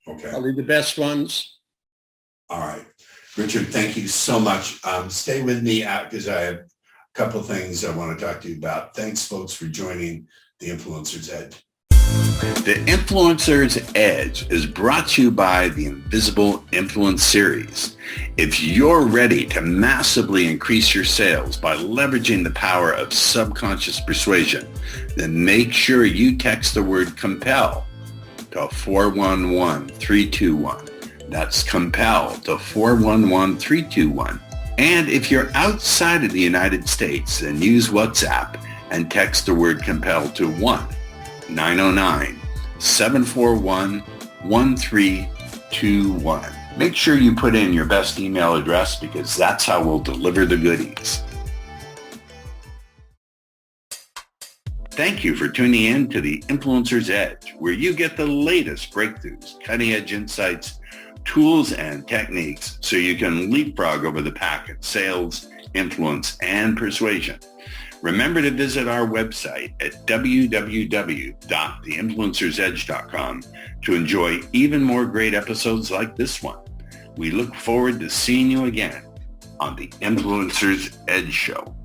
Okay. Probably the best ones. All right. Richard, thank you so much. Stay with me because I have a couple of things I want to talk to you about. Thanks, folks, for joining The Influencer's Edge. The Influencer's Edge is brought to you by the Invisible Influence series. If you're ready to massively increase your sales by leveraging the power of subconscious persuasion, then make sure you text the word compel to 411321. That's compel to 411321. And if you're outside of the United States, then use WhatsApp and text the word compel to 1-909-741-1321. Make sure you put in your best email address, because that's how we'll deliver the goodies. Thank you for tuning in to the Influencer's Edge, where you get the latest breakthroughs, cutting-edge insights, tools, and techniques so you can leapfrog over the pack at sales, influence, and persuasion. Remember to visit our website at www.theinfluencersedge.com to enjoy even more great episodes like this one. We look forward to seeing you again on the Influencer's Edge Show.